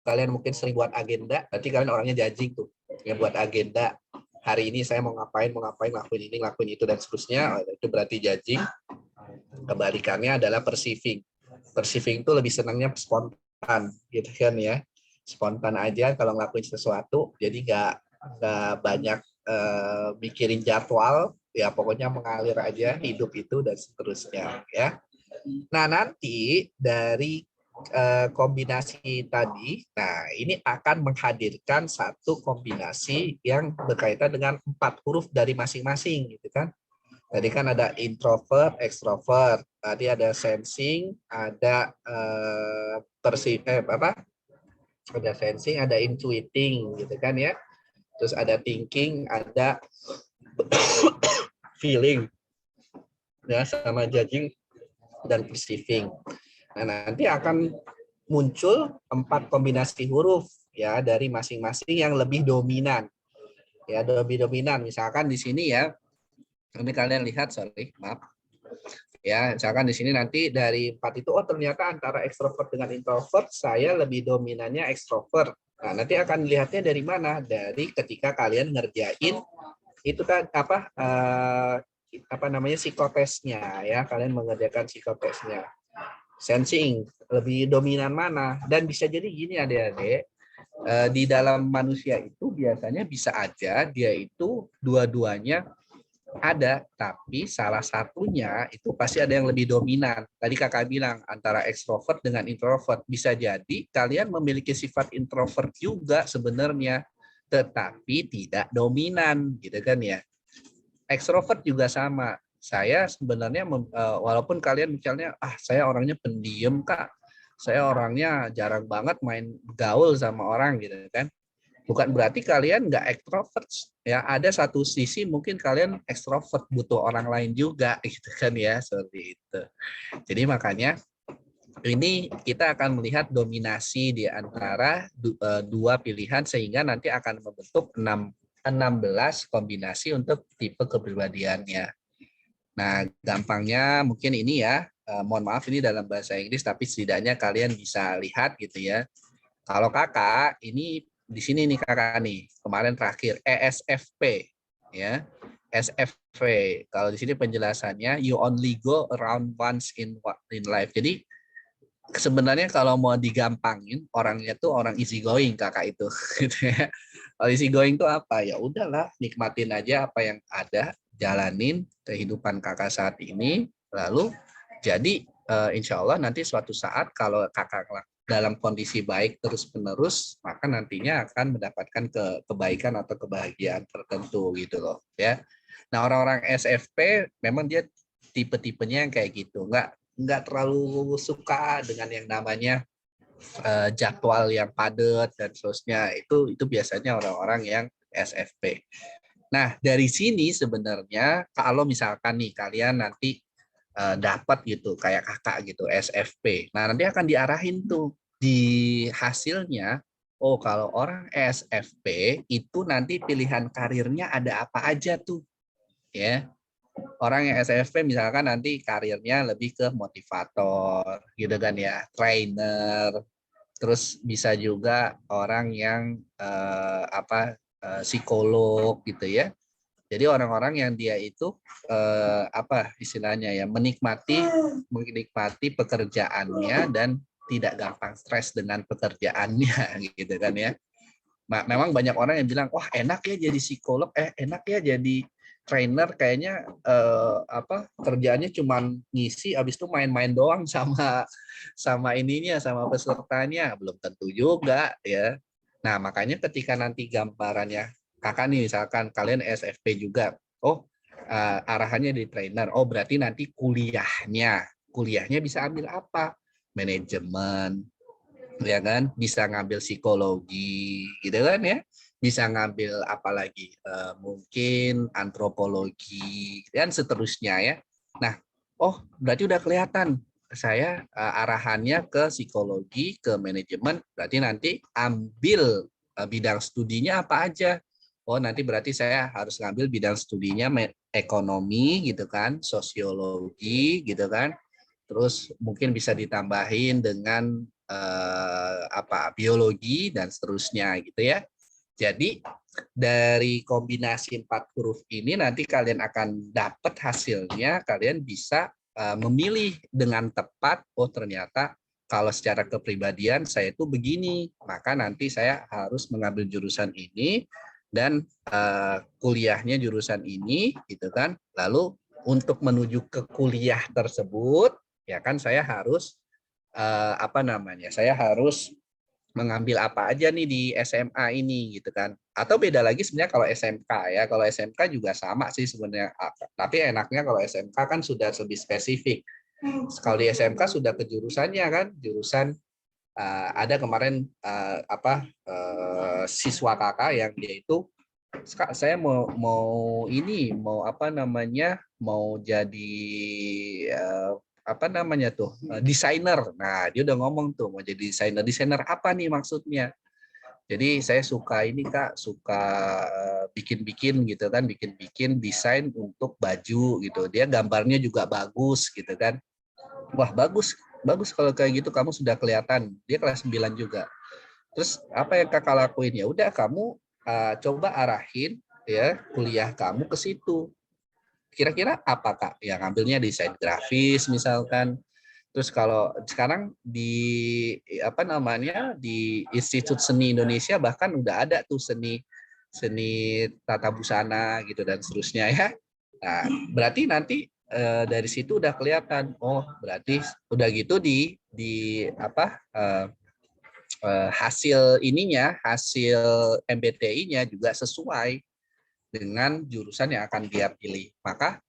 Kalian mungkin sering buat agenda, berarti kalian orangnya judging tuh, ya buat agenda. Hari ini saya mau ngapain, lakuin ini, lakuin itu, dan seterusnya, itu berarti judging. Kebalikannya adalah perceiving. Perceiving itu lebih senangnya spontan, gitu kan ya. Spontan aja kalau ngelakuin sesuatu, jadi nggak banyak mikirin jadwal, ya pokoknya mengalir aja hidup itu dan seterusnya ya. Nah, nanti dari kombinasi tadi, nah ini akan menghadirkan satu kombinasi yang berkaitan dengan 4 huruf dari masing-masing, gitu kan. Tadi kan ada introvert, extrovert, tadi ada sensing, ada ada sensing, ada intuiting, gitu kan ya. Terus ada thinking, ada feeling, ya, sama judging dan perceiving. Nah, nanti akan muncul 4 kombinasi huruf ya dari masing-masing yang lebih dominan. Ya, lebih dominan. Misalkan di sini ya, ini kalian lihat, maaf. Ya, misalkan di sini nanti dari 4 itu, oh ternyata antara ekstrovert dengan introvert saya lebih dominannya ekstrovert. Nah, nanti akan lihatnya dari mana? Dari ketika kalian ngerjain itu kan apa namanya, psikotesnya ya, kalian mengerjakan psikotesnya. Sensing lebih dominan mana, dan bisa jadi gini adik-adik, di dalam manusia itu biasanya bisa aja dia itu dua-duanya ada, tapi salah satunya itu pasti ada yang lebih dominan. Tadi kakak bilang antara ekstrovert dengan introvert, bisa jadi kalian memiliki sifat introvert juga sebenarnya, tetapi tidak dominan, gitu kan ya. Ekstrovert juga sama. Saya sebenarnya walaupun kalian misalnya, saya orangnya pendiam kak, saya orangnya jarang banget main gaul sama orang, gitu kan. Bukan berarti kalian nggak ekstrovert ya. Ada satu sisi mungkin kalian ekstrovert, butuh orang lain juga, gitu kan ya, seperti itu. Jadi makanya ini kita akan melihat dominasi di antara dua pilihan, sehingga nanti akan membentuk 16 kombinasi untuk tipe kepribadiannya. Nah, gampangnya mungkin ini ya, mohon maaf ini dalam bahasa Inggris, tapi setidaknya kalian bisa lihat gitu ya. Kalau kakak, ini di sini nih kakak nih, kemarin terakhir, ESFP ya. SFP, kalau di sini penjelasannya, you only go around once in life. Jadi sebenarnya kalau mau digampangin, orangnya tuh orang easy going kakak itu. Gitu ya. Kalau easy going tuh apa? Ya udahlah, nikmatin aja apa yang ada, jalanin kehidupan kakak saat ini, lalu jadi insya Allah nanti suatu saat kalau kakak dalam kondisi baik terus-menerus, maka nantinya akan mendapatkan kebaikan atau kebahagiaan tertentu gitu loh ya. Nah, orang-orang SFP memang dia tipe-tipenya yang kayak gitu, nggak terlalu suka dengan yang namanya jadwal yang padat dan seterusnya. Itu biasanya orang-orang yang SFP. Nah, dari sini sebenarnya kalau misalkan nih kalian nanti dapat gitu kayak kakak gitu SFP. Nah, nanti akan diarahin tuh di hasilnya, oh kalau orang SFP itu nanti pilihan karirnya ada apa aja tuh. Ya. Orang yang SFP misalkan nanti karirnya lebih ke motivator gitu kan ya, trainer. Terus bisa juga orang yang psikolog gitu ya. Jadi orang-orang yang dia itu apa istilahnya ya, menikmati pekerjaannya dan tidak gampang stres dengan pekerjaannya gitu kan ya. Memang banyak orang yang bilang, wah enak ya jadi psikolog, enak ya jadi trainer, kayaknya kerjaannya cuma ngisi, habis itu main-main doang sama ininya, sama pesertanya. Belum tentu juga ya. Nah, makanya ketika nanti gambarannya kakak nih, misalkan kalian SFP juga, oh arahannya di trainer, oh berarti nanti kuliahnya bisa ambil apa? Manajemen, ya kan, bisa ngambil psikologi gitu kan ya, bisa ngambil apa lagi? Mungkin antropologi dan seterusnya ya. Nah, oh berarti udah kelihatan saya arahannya ke psikologi, ke manajemen, berarti nanti ambil bidang studinya apa aja. Oh nanti berarti saya harus ngambil bidang studinya ekonomi gitu kan, sosiologi gitu kan. Terus mungkin bisa ditambahin dengan biologi dan seterusnya gitu ya. Jadi dari kombinasi 4 huruf ini nanti kalian akan dapat hasilnya, kalian bisa memilih dengan tepat, oh ternyata kalau secara kepribadian saya itu begini, maka nanti saya harus mengambil jurusan ini dan kuliahnya jurusan ini gitu kan. Lalu untuk menuju ke kuliah tersebut ya kan saya harus saya harus mengambil apa aja nih di SMA ini gitu kan. Atau beda lagi sebenarnya kalau SMK ya. Kalau SMK juga sama sih sebenarnya. Tapi enaknya kalau SMK kan sudah lebih spesifik. Kalau di SMK sudah ke jurusannya kan, jurusan ada kemarin siswa kakak yang dia itu saya mau jadi eh, desainer. Nah, dia udah ngomong tuh mau jadi desainer. Desainer apa nih maksudnya? Jadi saya suka ini Kak, suka bikin-bikin gitu kan, bikin-bikin desain untuk baju gitu. Dia gambarnya juga bagus gitu kan. Wah, bagus. Bagus kalau kayak gitu kamu sudah kelihatan. Dia kelas 9 juga. Terus apa yang Kakak lakuin? Ya udah kamu coba arahin ya kuliah kamu ke situ. Kira-kira apa Kak? Yang ngambilnya desain grafis misalkan. Terus kalau sekarang di Institut Seni Indonesia bahkan udah ada tuh seni seni tata busana gitu dan seterusnya ya. Nah, berarti nanti dari situ udah kelihatan. Oh, berarti udah gitu hasil hasil MBTI-nya juga sesuai dengan jurusan yang akan dia pilih. Maka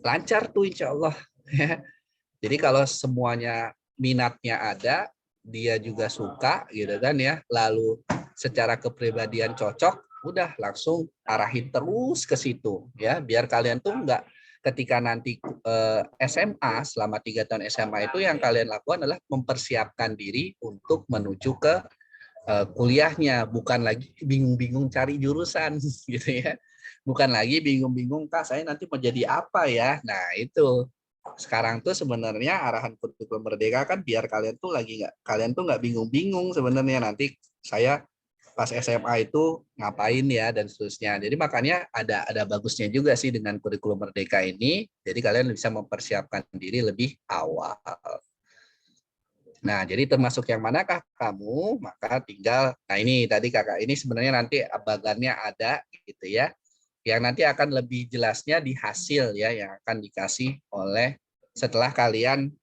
lancar tuh insya Allah. Jadi kalau semuanya minatnya ada, dia juga suka gitu kan ya, lalu secara kepribadian cocok, udah langsung arahin terus ke situ ya, biar kalian tuh nggak ketika nanti SMA selama 3 tahun SMA itu yang kalian lakukan adalah mempersiapkan diri untuk menuju ke kuliahnya, bukan lagi bingung-bingung cari jurusan gitu ya, bukan lagi bingung-bingung Kak saya nanti mau jadi apa ya. Nah itu sekarang tuh sebenarnya arahan kurikulum merdeka kan biar kalian tuh nggak bingung-bingung sebenarnya nanti saya pas SMA itu ngapain ya dan seterusnya. Jadi makanya ada bagusnya juga sih dengan kurikulum merdeka ini. Jadi kalian bisa mempersiapkan diri lebih awal. Nah, jadi termasuk yang manakah kamu? Maka tinggal, nah ini tadi kakak, ini sebenarnya nanti bagannya ada gitu ya. Yang nanti akan lebih jelasnya di hasil ya, yang akan dikasih oleh setelah kalian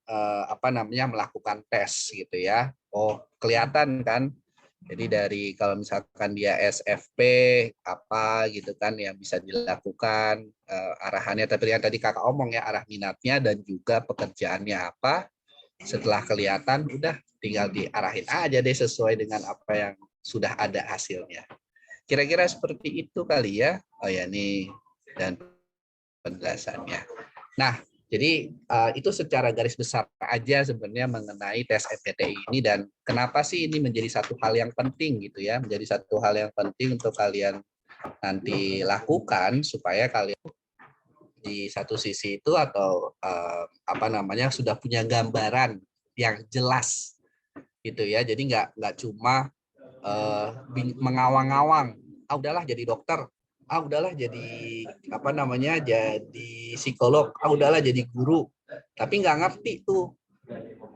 melakukan tes gitu ya. Oh, kelihatan kan? Jadi dari kalau misalkan dia SFP apa gitu kan yang bisa dilakukan arahannya. Tapi yang tadi kakak omong ya arah minatnya dan juga pekerjaannya apa. Setelah kelihatan udah tinggal diarahin aja deh sesuai dengan apa yang sudah ada hasilnya. Kira-kira seperti itu kali ya. Oh ya nih dan penjelasannya. Nah, jadi itu secara garis besar aja sebenarnya mengenai tes SBMPTN ini dan kenapa sih ini menjadi satu hal yang penting gitu ya, menjadi satu hal yang penting untuk kalian nanti lakukan supaya kalian di satu sisi itu atau sudah punya gambaran yang jelas gitu ya. Jadi nggak cuma mengawang-awang. Ah udahlah jadi dokter. Ah udahlah jadi jadi psikolog. Ah udahlah jadi guru. Tapi nggak ngerti tuh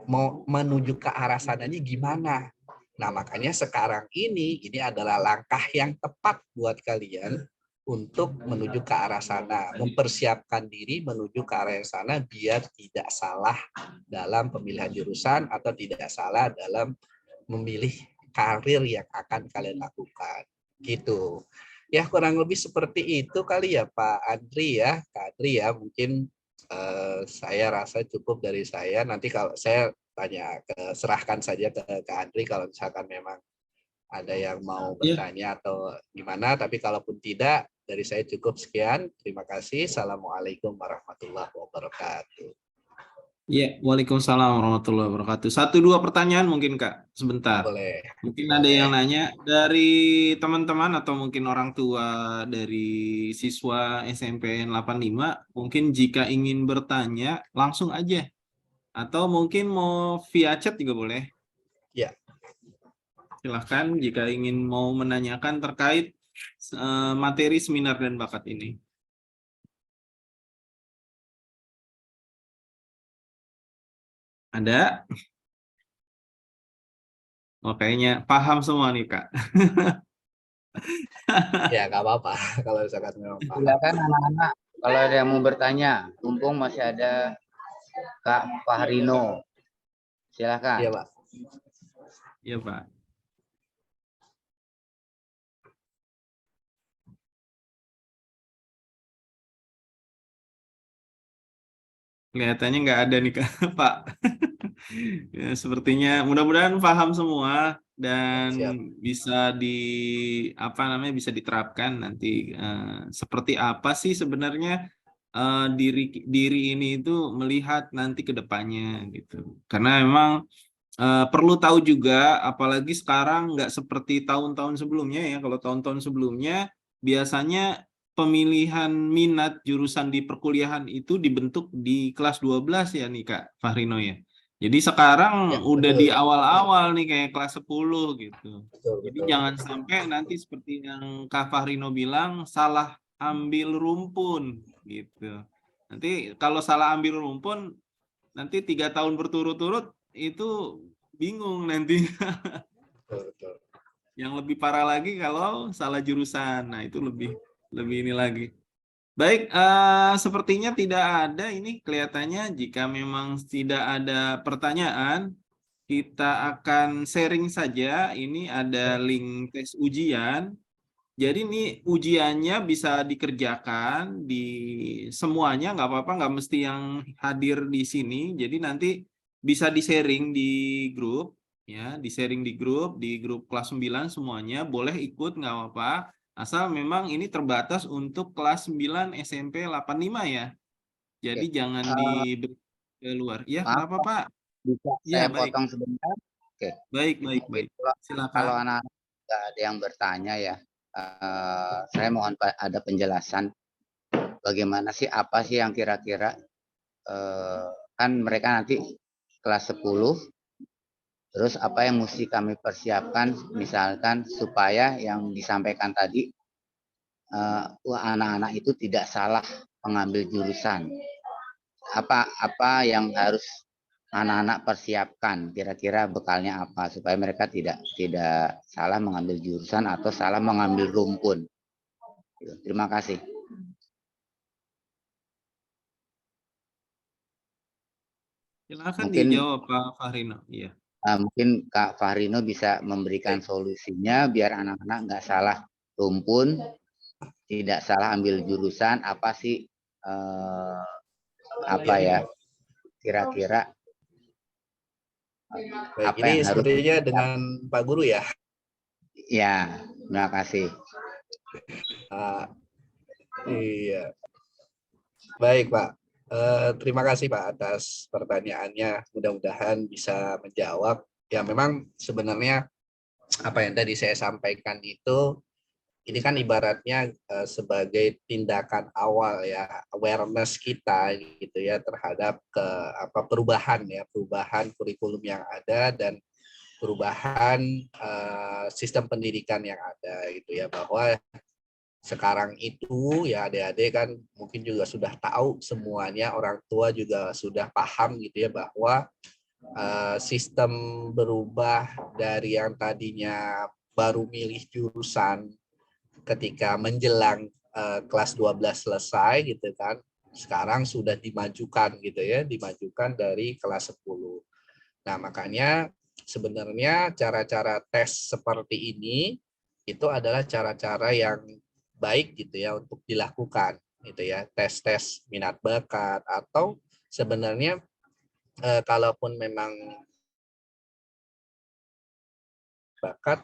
mau menuju ke arah sananya gimana. Nah makanya sekarang ini adalah langkah yang tepat buat kalian untuk menuju ke arah sana, mempersiapkan diri menuju ke arah yang sana biar tidak salah dalam pemilihan jurusan atau tidak salah dalam memilih karir yang akan kalian lakukan. Gitu. Ya kurang lebih seperti itu kali ya Pak Andri ya, Kak Andri ya, mungkin saya rasa cukup dari saya. Nanti kalau saya serahkan saja ke Kak Andri kalau misalkan memang ada yang mau Ya, bertanya atau gimana, tapi kalaupun tidak, dari saya cukup sekian. Terima kasih. Assalamualaikum warahmatullahi wabarakatuh. ya, Waalaikumsalam warahmatullahi wabarakatuh. Satu dua pertanyaan mungkin Kak, sebentar. Boleh, Mungkin ada boleh. yang nanya dari teman-teman atau mungkin orang tua dari siswa SMP 85, mungkin jika ingin bertanya langsung aja atau mungkin mau via chat juga boleh. Ya, Silahkan jika ingin mau menanyakan terkait materi seminar dan bakat ini. Ada? Oh, kayaknya paham semua nih Kak. ya nggak apa-apa kalau misalkan memang paham. Silakan anak-anak kalau ada yang mau bertanya, mumpung masih ada Kak Fahrino. Silakan. Iya, Pak. Iya Pak. Kelihatannya nggak ada nih Kak, Pak. Ya, sepertinya mudah-mudahan paham semua dan Siap. bisa apa namanya bisa diterapkan nanti seperti apa sih sebenarnya diri diri ini itu melihat nanti ke depannya gitu. Karena memang perlu tahu juga, apalagi sekarang nggak seperti tahun-tahun sebelumnya ya. Kalau tahun-tahun sebelumnya biasanya pemilihan minat jurusan di perkuliahan itu dibentuk di kelas 12 ya nih Kak Fahrino ya. Jadi Ya, sekarang udah di betul. awal-awal nih kayak kelas 10 gitu. Betul, Jadi betul. jangan sampai nanti seperti yang Kak Fahrino bilang salah ambil rumpun gitu. Nanti kalau salah ambil rumpun nanti 3 tahun berturut-turut itu bingung nanti. Betul, betul. Yang lebih parah lagi kalau salah jurusan. Nah, itu lebih lebih ini lagi. Baik, sepertinya tidak ada ini kelihatannya. Jika memang tidak ada pertanyaan, kita akan sharing saja. Ini ada link tes ujian. Jadi ini ujiannya bisa dikerjakan di semuanya, nggak apa-apa, nggak mesti yang hadir di sini. Jadi nanti bisa di-sharing di grup, ya, di-sharing di grup kelas 9 semuanya, boleh ikut, nggak apa-apa. Asal memang ini terbatas untuk kelas 9 SMP 85 ya. Jadi Oke. jangan di luar. Ya, Maaf, kenapa Pak? bisa Ya, saya baik. potong sebentar? Oke. Baik, baik, Mungkin baik. kalau Silakan. anak-anak nggak ada yang bertanya ya, saya mohon ada penjelasan bagaimana sih, apa sih yang kira-kira kan mereka nanti kelas 10, terus apa yang mesti kami persiapkan misalkan supaya yang disampaikan tadi anak-anak itu tidak salah mengambil jurusan. Apa yang harus anak-anak persiapkan, kira-kira bekalnya apa supaya mereka tidak salah mengambil jurusan atau salah mengambil rumpun. Terima kasih. Silakan Mungkin dijawab Pak Fahrino. Iya. mungkin Kak Fahrino bisa memberikan solusinya biar anak-anak nggak salah rumpun, tidak salah ambil jurusan. Apa sih apa ya kira-kira Baik, apa ini yang harus sepertinya disiapkan? dengan Pak Guru ya. Ya, terima kasih. Ah, iya. Baik, Pak. Terima kasih, Pak, atas pertanyaannya. Mudah-mudahan bisa menjawab. Ya, memang sebenarnya apa yang tadi saya sampaikan itu, ini kan ibaratnya sebagai tindakan awal ya, awareness kita gitu ya terhadap perubahan ya, perubahan kurikulum yang ada dan perubahan sistem pendidikan yang ada gitu ya, bahwa sekarang itu ya adik-adik kan mungkin juga sudah tahu semuanya, orang tua juga sudah paham gitu ya bahwa sistem berubah dari yang tadinya baru milih jurusan ketika menjelang kelas 12 selesai gitu kan, sekarang sudah dimajukan gitu ya, dimajukan dari kelas 10. Nah, makanya sebenarnya cara-cara tes seperti ini itu adalah cara-cara yang baik gitu ya untuk dilakukan gitu ya, tes-tes minat bakat atau sebenarnya kalaupun memang bakat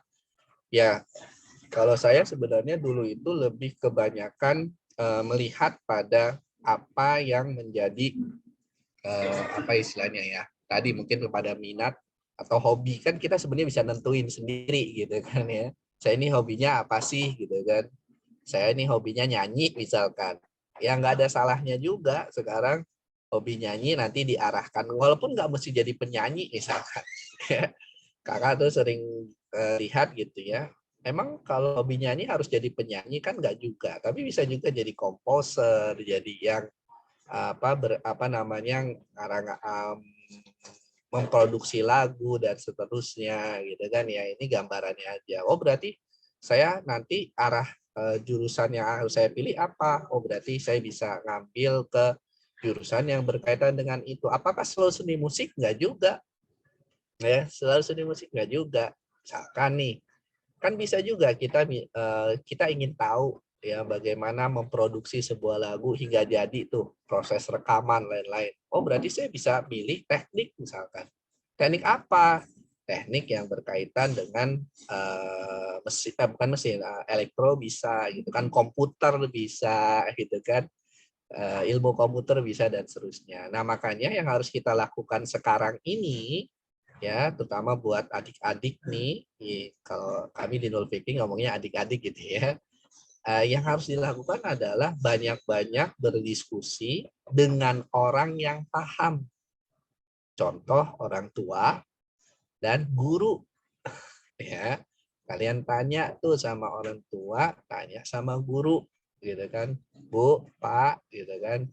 Ya, kalau saya sebenarnya dulu itu lebih kebanyakan melihat pada apa yang menjadi apa istilahnya ya. Tadi mungkin kepada minat atau hobi, kan kita sebenarnya bisa nentuin sendiri gitu kan ya. Saya ini hobinya apa sih gitu kan. Saya ini hobinya nyanyi misalkan. Ya nggak ada salahnya juga sekarang hobi nyanyi nanti diarahkan. Walaupun nggak mesti jadi penyanyi misalkan. Kakak tuh sering lihat gitu ya. Emang kalau hobi nyanyi harus jadi penyanyi kan nggak juga. Tapi bisa juga jadi komposer, jadi yang apa namanya memproduksi lagu dan seterusnya gitu kan ya. Ini gambarannya aja. Oh berarti saya nanti arah jurusan yang harus saya pilih apa? Oh berarti saya bisa ngambil ke jurusan yang berkaitan dengan itu. Apakah selalu seni musik? Nggak juga. Ya, selalu seni musik nggak juga. Misalkan nih, kan bisa juga kita ingin tahu ya bagaimana memproduksi sebuah lagu hingga jadi tuh proses rekaman lain-lain. Oh berarti saya bisa pilih teknik misalkan. Teknik apa? Teknik yang berkaitan dengan mesin, bukan mesin, elektro bisa gitu kan, komputer bisa gitu kan, ilmu komputer bisa dan seterusnya. Nah makanya yang harus kita lakukan sekarang ini ya, terutama buat adik-adik nih, kalau kami di Nulfikri ngomongnya adik-adik gitu ya. Yang harus dilakukan adalah banyak-banyak berdiskusi dengan orang yang paham. Contoh orang tua dan guru ya. Kalian tanya tuh sama orang tua, tanya sama guru gitu kan. Bu, Pak gitu kan.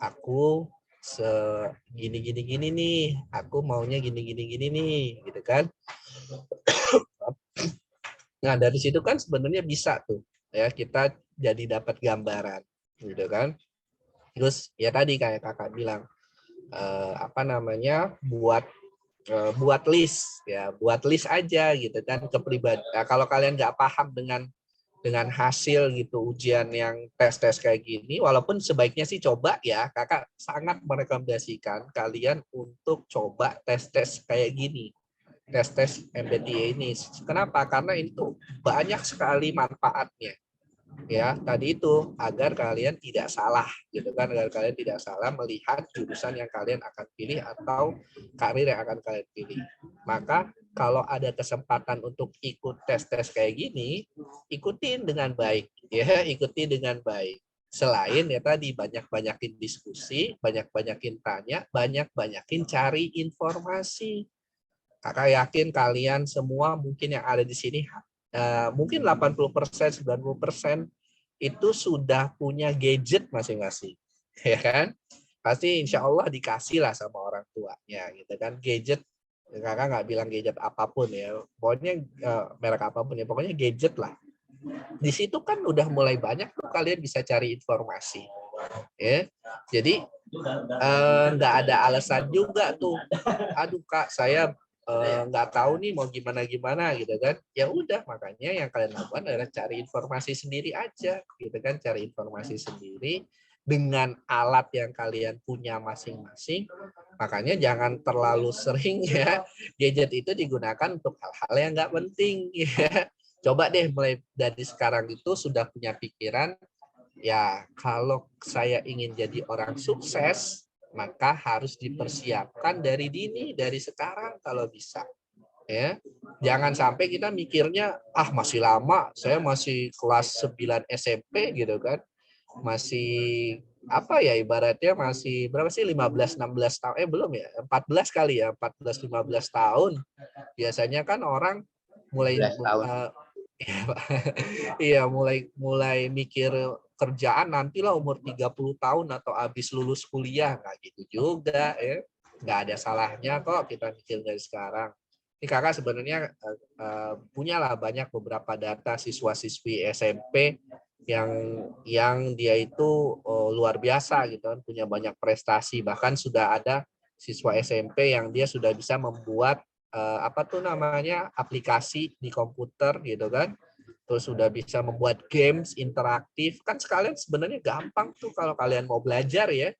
Aku segini gini gini nih, aku maunya gini gini gini nih gitu kan. Nah, dari situ kan sebenarnya bisa tuh ya kita jadi dapat gambaran gitu kan. Terus ya tadi kayak kakak bilang apa namanya buat list ya, buat list aja gitu kan kepribadian. Nah, kalau kalian nggak paham dengan hasil gitu ujian yang tes-tes kayak gini, walaupun sebaiknya sih coba ya, kakak sangat merekomendasikan kalian untuk coba tes-tes kayak gini, tes-tes MBTI ini. Kenapa? Karena itu banyak sekali manfaatnya. Ya, tadi itu agar kalian tidak salah, gitu kan? Agar kalian tidak salah melihat jurusan yang kalian akan pilih atau karir yang akan kalian pilih. Maka kalau ada kesempatan untuk ikut tes-tes kayak gini, ikutin dengan baik, ya, ikuti dengan baik. Selain ya tadi banyak-banyakin diskusi, banyak-banyakin tanya, banyak-banyakin cari informasi. Kakak yakin kalian semua mungkin yang ada di sini mungkin 80%, 90% itu sudah punya gadget masing-masing. Ya kan? Pasti insya Allah dikasih lah sama orang tuanya gitu kan. Gadget, kakak nggak bilang gadget apapun ya. Pokoknya merek apapun ya. Pokoknya gadget lah. Di situ kan udah mulai banyak tuh kalian bisa cari informasi. Ya. Jadi nggak ada alasan juga tuh. Aduh Kak, saya nggak tahu nih mau gimana gitu kan. Ya udah, makanya yang kalian lakukan adalah cari informasi sendiri aja gitu kan, cari informasi sendiri dengan alat yang kalian punya masing-masing. Makanya jangan terlalu sering ya gadget itu digunakan untuk hal-hal yang nggak penting ya. Coba deh mulai dari sekarang itu sudah punya pikiran, ya kalau saya ingin jadi orang sukses maka harus dipersiapkan dari dini, dari sekarang kalau bisa. Ya, jangan sampai kita mikirnya masih lama, saya masih kelas 9 SMP gitu kan. Masih apa ya ibaratnya masih berapa sih 15 16 tahun belum ya 14 kali ya 14 15 tahun biasanya kan orang mulai 12 tahun. iya mulai mulai mikir kerjaan nantilah umur 30 tahun atau habis lulus kuliah, nggak gitu juga ya. Nggak ada salahnya kok kita mikir dari sekarang. Ini kakak sebenarnya punyalah banyak beberapa data siswa-siswi SMP yang dia itu luar biasa gitu kan, punya banyak prestasi, bahkan sudah ada siswa SMP yang dia sudah bisa membuat apa tuh namanya aplikasi di komputer gitu kan, terus sudah bisa membuat games interaktif kan. Sekalian sebenarnya gampang tuh kalau kalian mau belajar ya,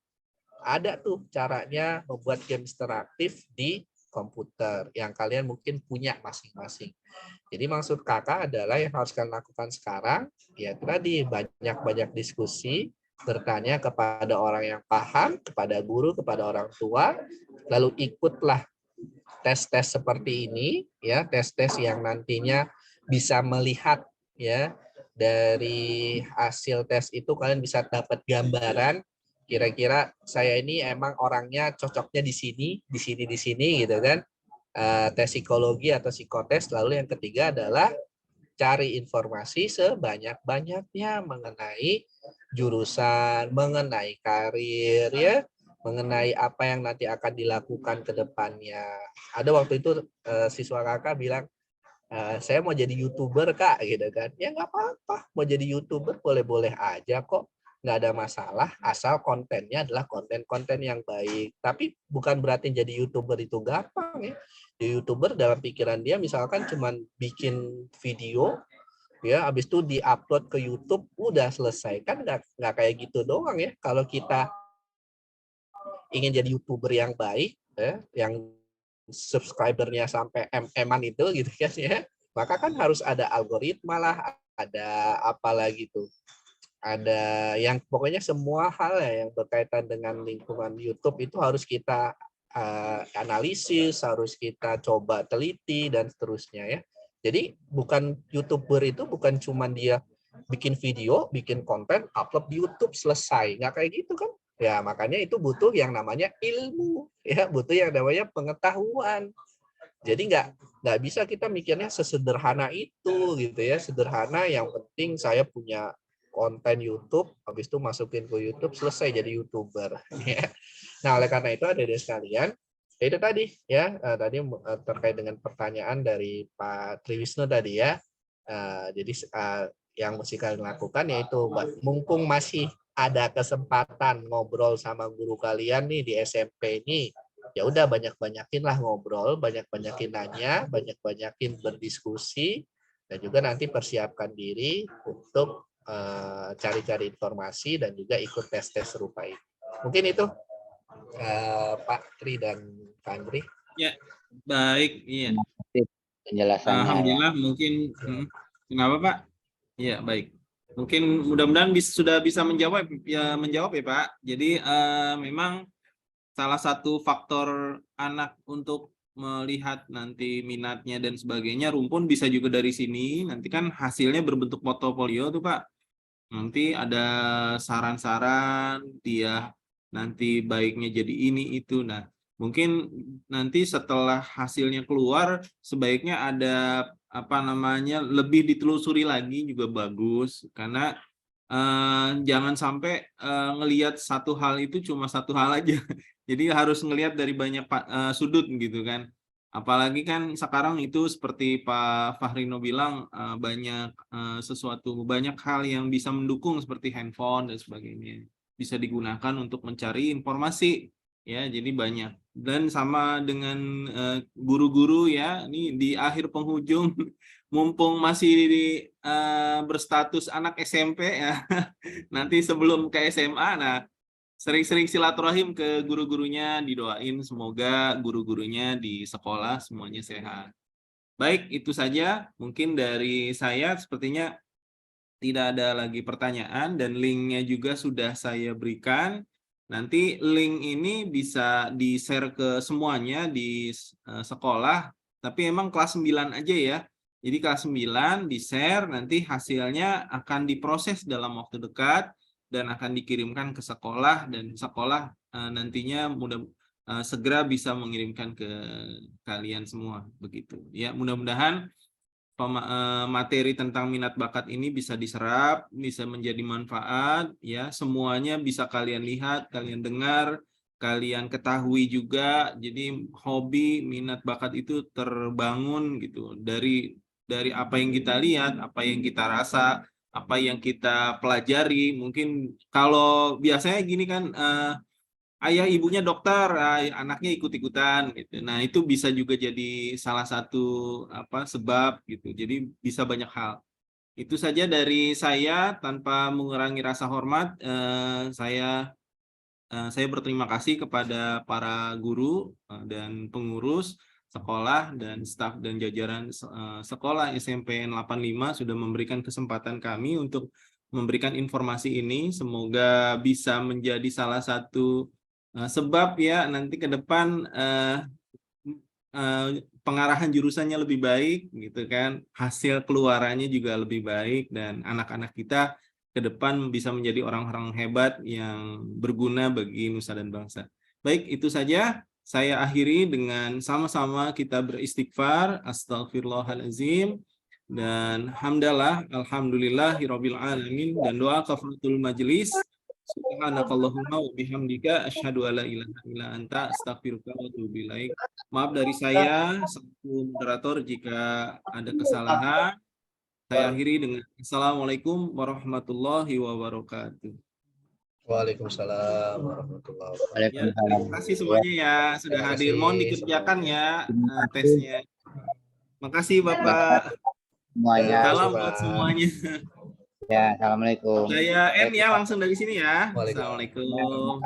ada tuh caranya membuat games interaktif di komputer yang kalian mungkin punya masing-masing. Jadi maksud kakak adalah yang harus kalian lakukan sekarang, ya tadi banyak-banyak diskusi, bertanya kepada orang yang paham, kepada guru, kepada orang tua, lalu ikutlah tes-tes seperti ini, ya tes-tes yang nantinya bisa melihat ya dari hasil tes itu kalian bisa dapat gambaran kira-kira saya ini emang orangnya cocoknya di sini gitu kan. Tes psikologi atau psikotes. Lalu yang ketiga adalah cari informasi sebanyak-banyaknya mengenai jurusan, mengenai karir ya, mengenai apa yang nanti akan dilakukan ke depannya. Ada waktu itu siswa kakak bilang, saya mau jadi YouTuber kak gitu kan. Ya nggak apa-apa, mau jadi YouTuber boleh-boleh aja kok. Nggak ada masalah, asal kontennya adalah konten-konten yang baik. Tapi bukan berarti jadi YouTuber itu gampang ya. Di YouTuber dalam pikiran dia misalkan cuman bikin video, ya habis itu diupload ke YouTube udah selesai. Kan nggak kayak gitu doang ya. Kalau kita ingin jadi YouTuber yang baik, ya, yang subscribernya sampai MM-an itu gitu kan ya, maka kan harus ada algoritma lah, ada apa lagi tuh, ada yang pokoknya semua hal ya yang berkaitan dengan lingkungan YouTube itu harus kita analisis, harus kita coba teliti dan seterusnya ya. Jadi bukan YouTuber itu bukan cuma dia bikin video, bikin konten, upload di YouTube selesai, nggak kayak gitu kan? Ya makanya itu butuh yang namanya ilmu, ya butuh yang namanya pengetahuan. Jadi nggak bisa kita mikirnya sesederhana itu gitu ya, sederhana yang penting saya punya konten YouTube, habis itu masukin ke YouTube selesai jadi YouTuber. Nah oleh karena itu adik-adik sekalian, itu tadi ya tadi terkait dengan pertanyaan dari Pak Triwisnu tadi ya. Jadi yang mesti kalian lakukan yaitu mumpung masih ada kesempatan ngobrol sama guru kalian nih di SMP ini, ya udah banyak-banyakin lah ngobrol, banyak-banyakin nanya, banyak-banyakin berdiskusi, dan juga nanti persiapkan diri untuk cari-cari informasi dan juga ikut tes-tes serupa ini. Mungkin itu Pak Tri dan Pak Andri. Ya, baik. Iya. Penjelasannya ya. Alhamdulillah mungkin kenapa Pak? Iya, baik. Mungkin mudah-mudahan sudah bisa menjawab ya Pak. Jadi memang salah satu faktor anak untuk melihat nanti minatnya dan sebagainya, rumpun bisa juga dari sini. Nanti kan hasilnya berbentuk portofolio tuh Pak. Nanti ada saran-saran dia nanti baiknya jadi ini itu. Nah, mungkin nanti setelah hasilnya keluar sebaiknya ada apa namanya lebih ditelusuri lagi juga bagus, karena jangan sampai ngelihat satu hal itu cuma satu hal aja. Jadi harus ngelihat dari banyak sudut gitu kan. Apalagi kan sekarang itu seperti Pak Fahrino bilang banyak banyak hal yang bisa mendukung seperti handphone dan sebagainya. Bisa digunakan untuk mencari informasi ya, jadi banyak. Dan sama dengan guru-guru ya, ini di akhir penghujung mumpung masih berstatus anak SMP ya. Nanti sebelum ke SMA, nah sering-sering silaturahim ke guru-gurunya, didoain semoga guru-gurunya di sekolah semuanya sehat. Baik, itu saja mungkin dari saya, sepertinya tidak ada lagi pertanyaan dan linknya juga sudah saya berikan. Nanti link ini bisa di-share ke semuanya di sekolah, tapi emang kelas 9 aja ya. Jadi kelas 9 di-share, nanti hasilnya akan diproses dalam waktu dekat dan akan dikirimkan ke sekolah, dan sekolah nantinya segera bisa mengirimkan ke kalian semua begitu. Ya, mudah-mudahan materi tentang minat bakat ini bisa diserap, bisa menjadi manfaat ya, semuanya bisa kalian lihat, kalian dengar, kalian ketahui juga. Jadi hobi minat bakat itu terbangun gitu dari apa yang kita lihat, apa yang kita rasa, apa yang kita pelajari. Mungkin kalau biasanya gini kan, ayah ibunya dokter, anaknya ikut-ikutan gitu. Nah, itu bisa juga jadi salah satu sebab gitu. Jadi bisa banyak hal. Itu saja dari saya, tanpa mengurangi rasa hormat. Saya saya berterima kasih kepada para guru dan pengurus sekolah dan staf dan jajaran sekolah SMPN 85 sudah memberikan kesempatan kami untuk memberikan informasi ini. Semoga bisa menjadi salah satu sebab ya nanti ke depan pengarahan jurusannya lebih baik gitu kan, hasil keluarannya juga lebih baik, dan anak-anak kita ke depan bisa menjadi orang-orang hebat yang berguna bagi nusa dan bangsa. Baik, itu saja. Saya akhiri dengan sama-sama kita beristighfar, astagfirullahaladzim, dan hamdalah, alhamdulillahirabbil alamin, dan doa kafaratul majelis. Subhanakallahumma wa bihamdika asyhadu alla ilaha illa anta astaghfiruka wa atubu ilaik. Maaf dari saya selaku moderator jika ada kesalahan. Saya akhiri dengan Assalamualaikum warahmatullahi wabarakatuh. Waalaikumsalam warahmatullahi wabarakatuh. Ya, terima kasih semuanya ya sudah Terima hadir. Mohon kasih dikerjakan semuanya. ya tesnya. Makasih Bapak. Semuanya. Salam buat semuanya. Ya, assalamualaikum. Saya M ya langsung dari sini ya. Waalaikumsalam. Assalamualaikum.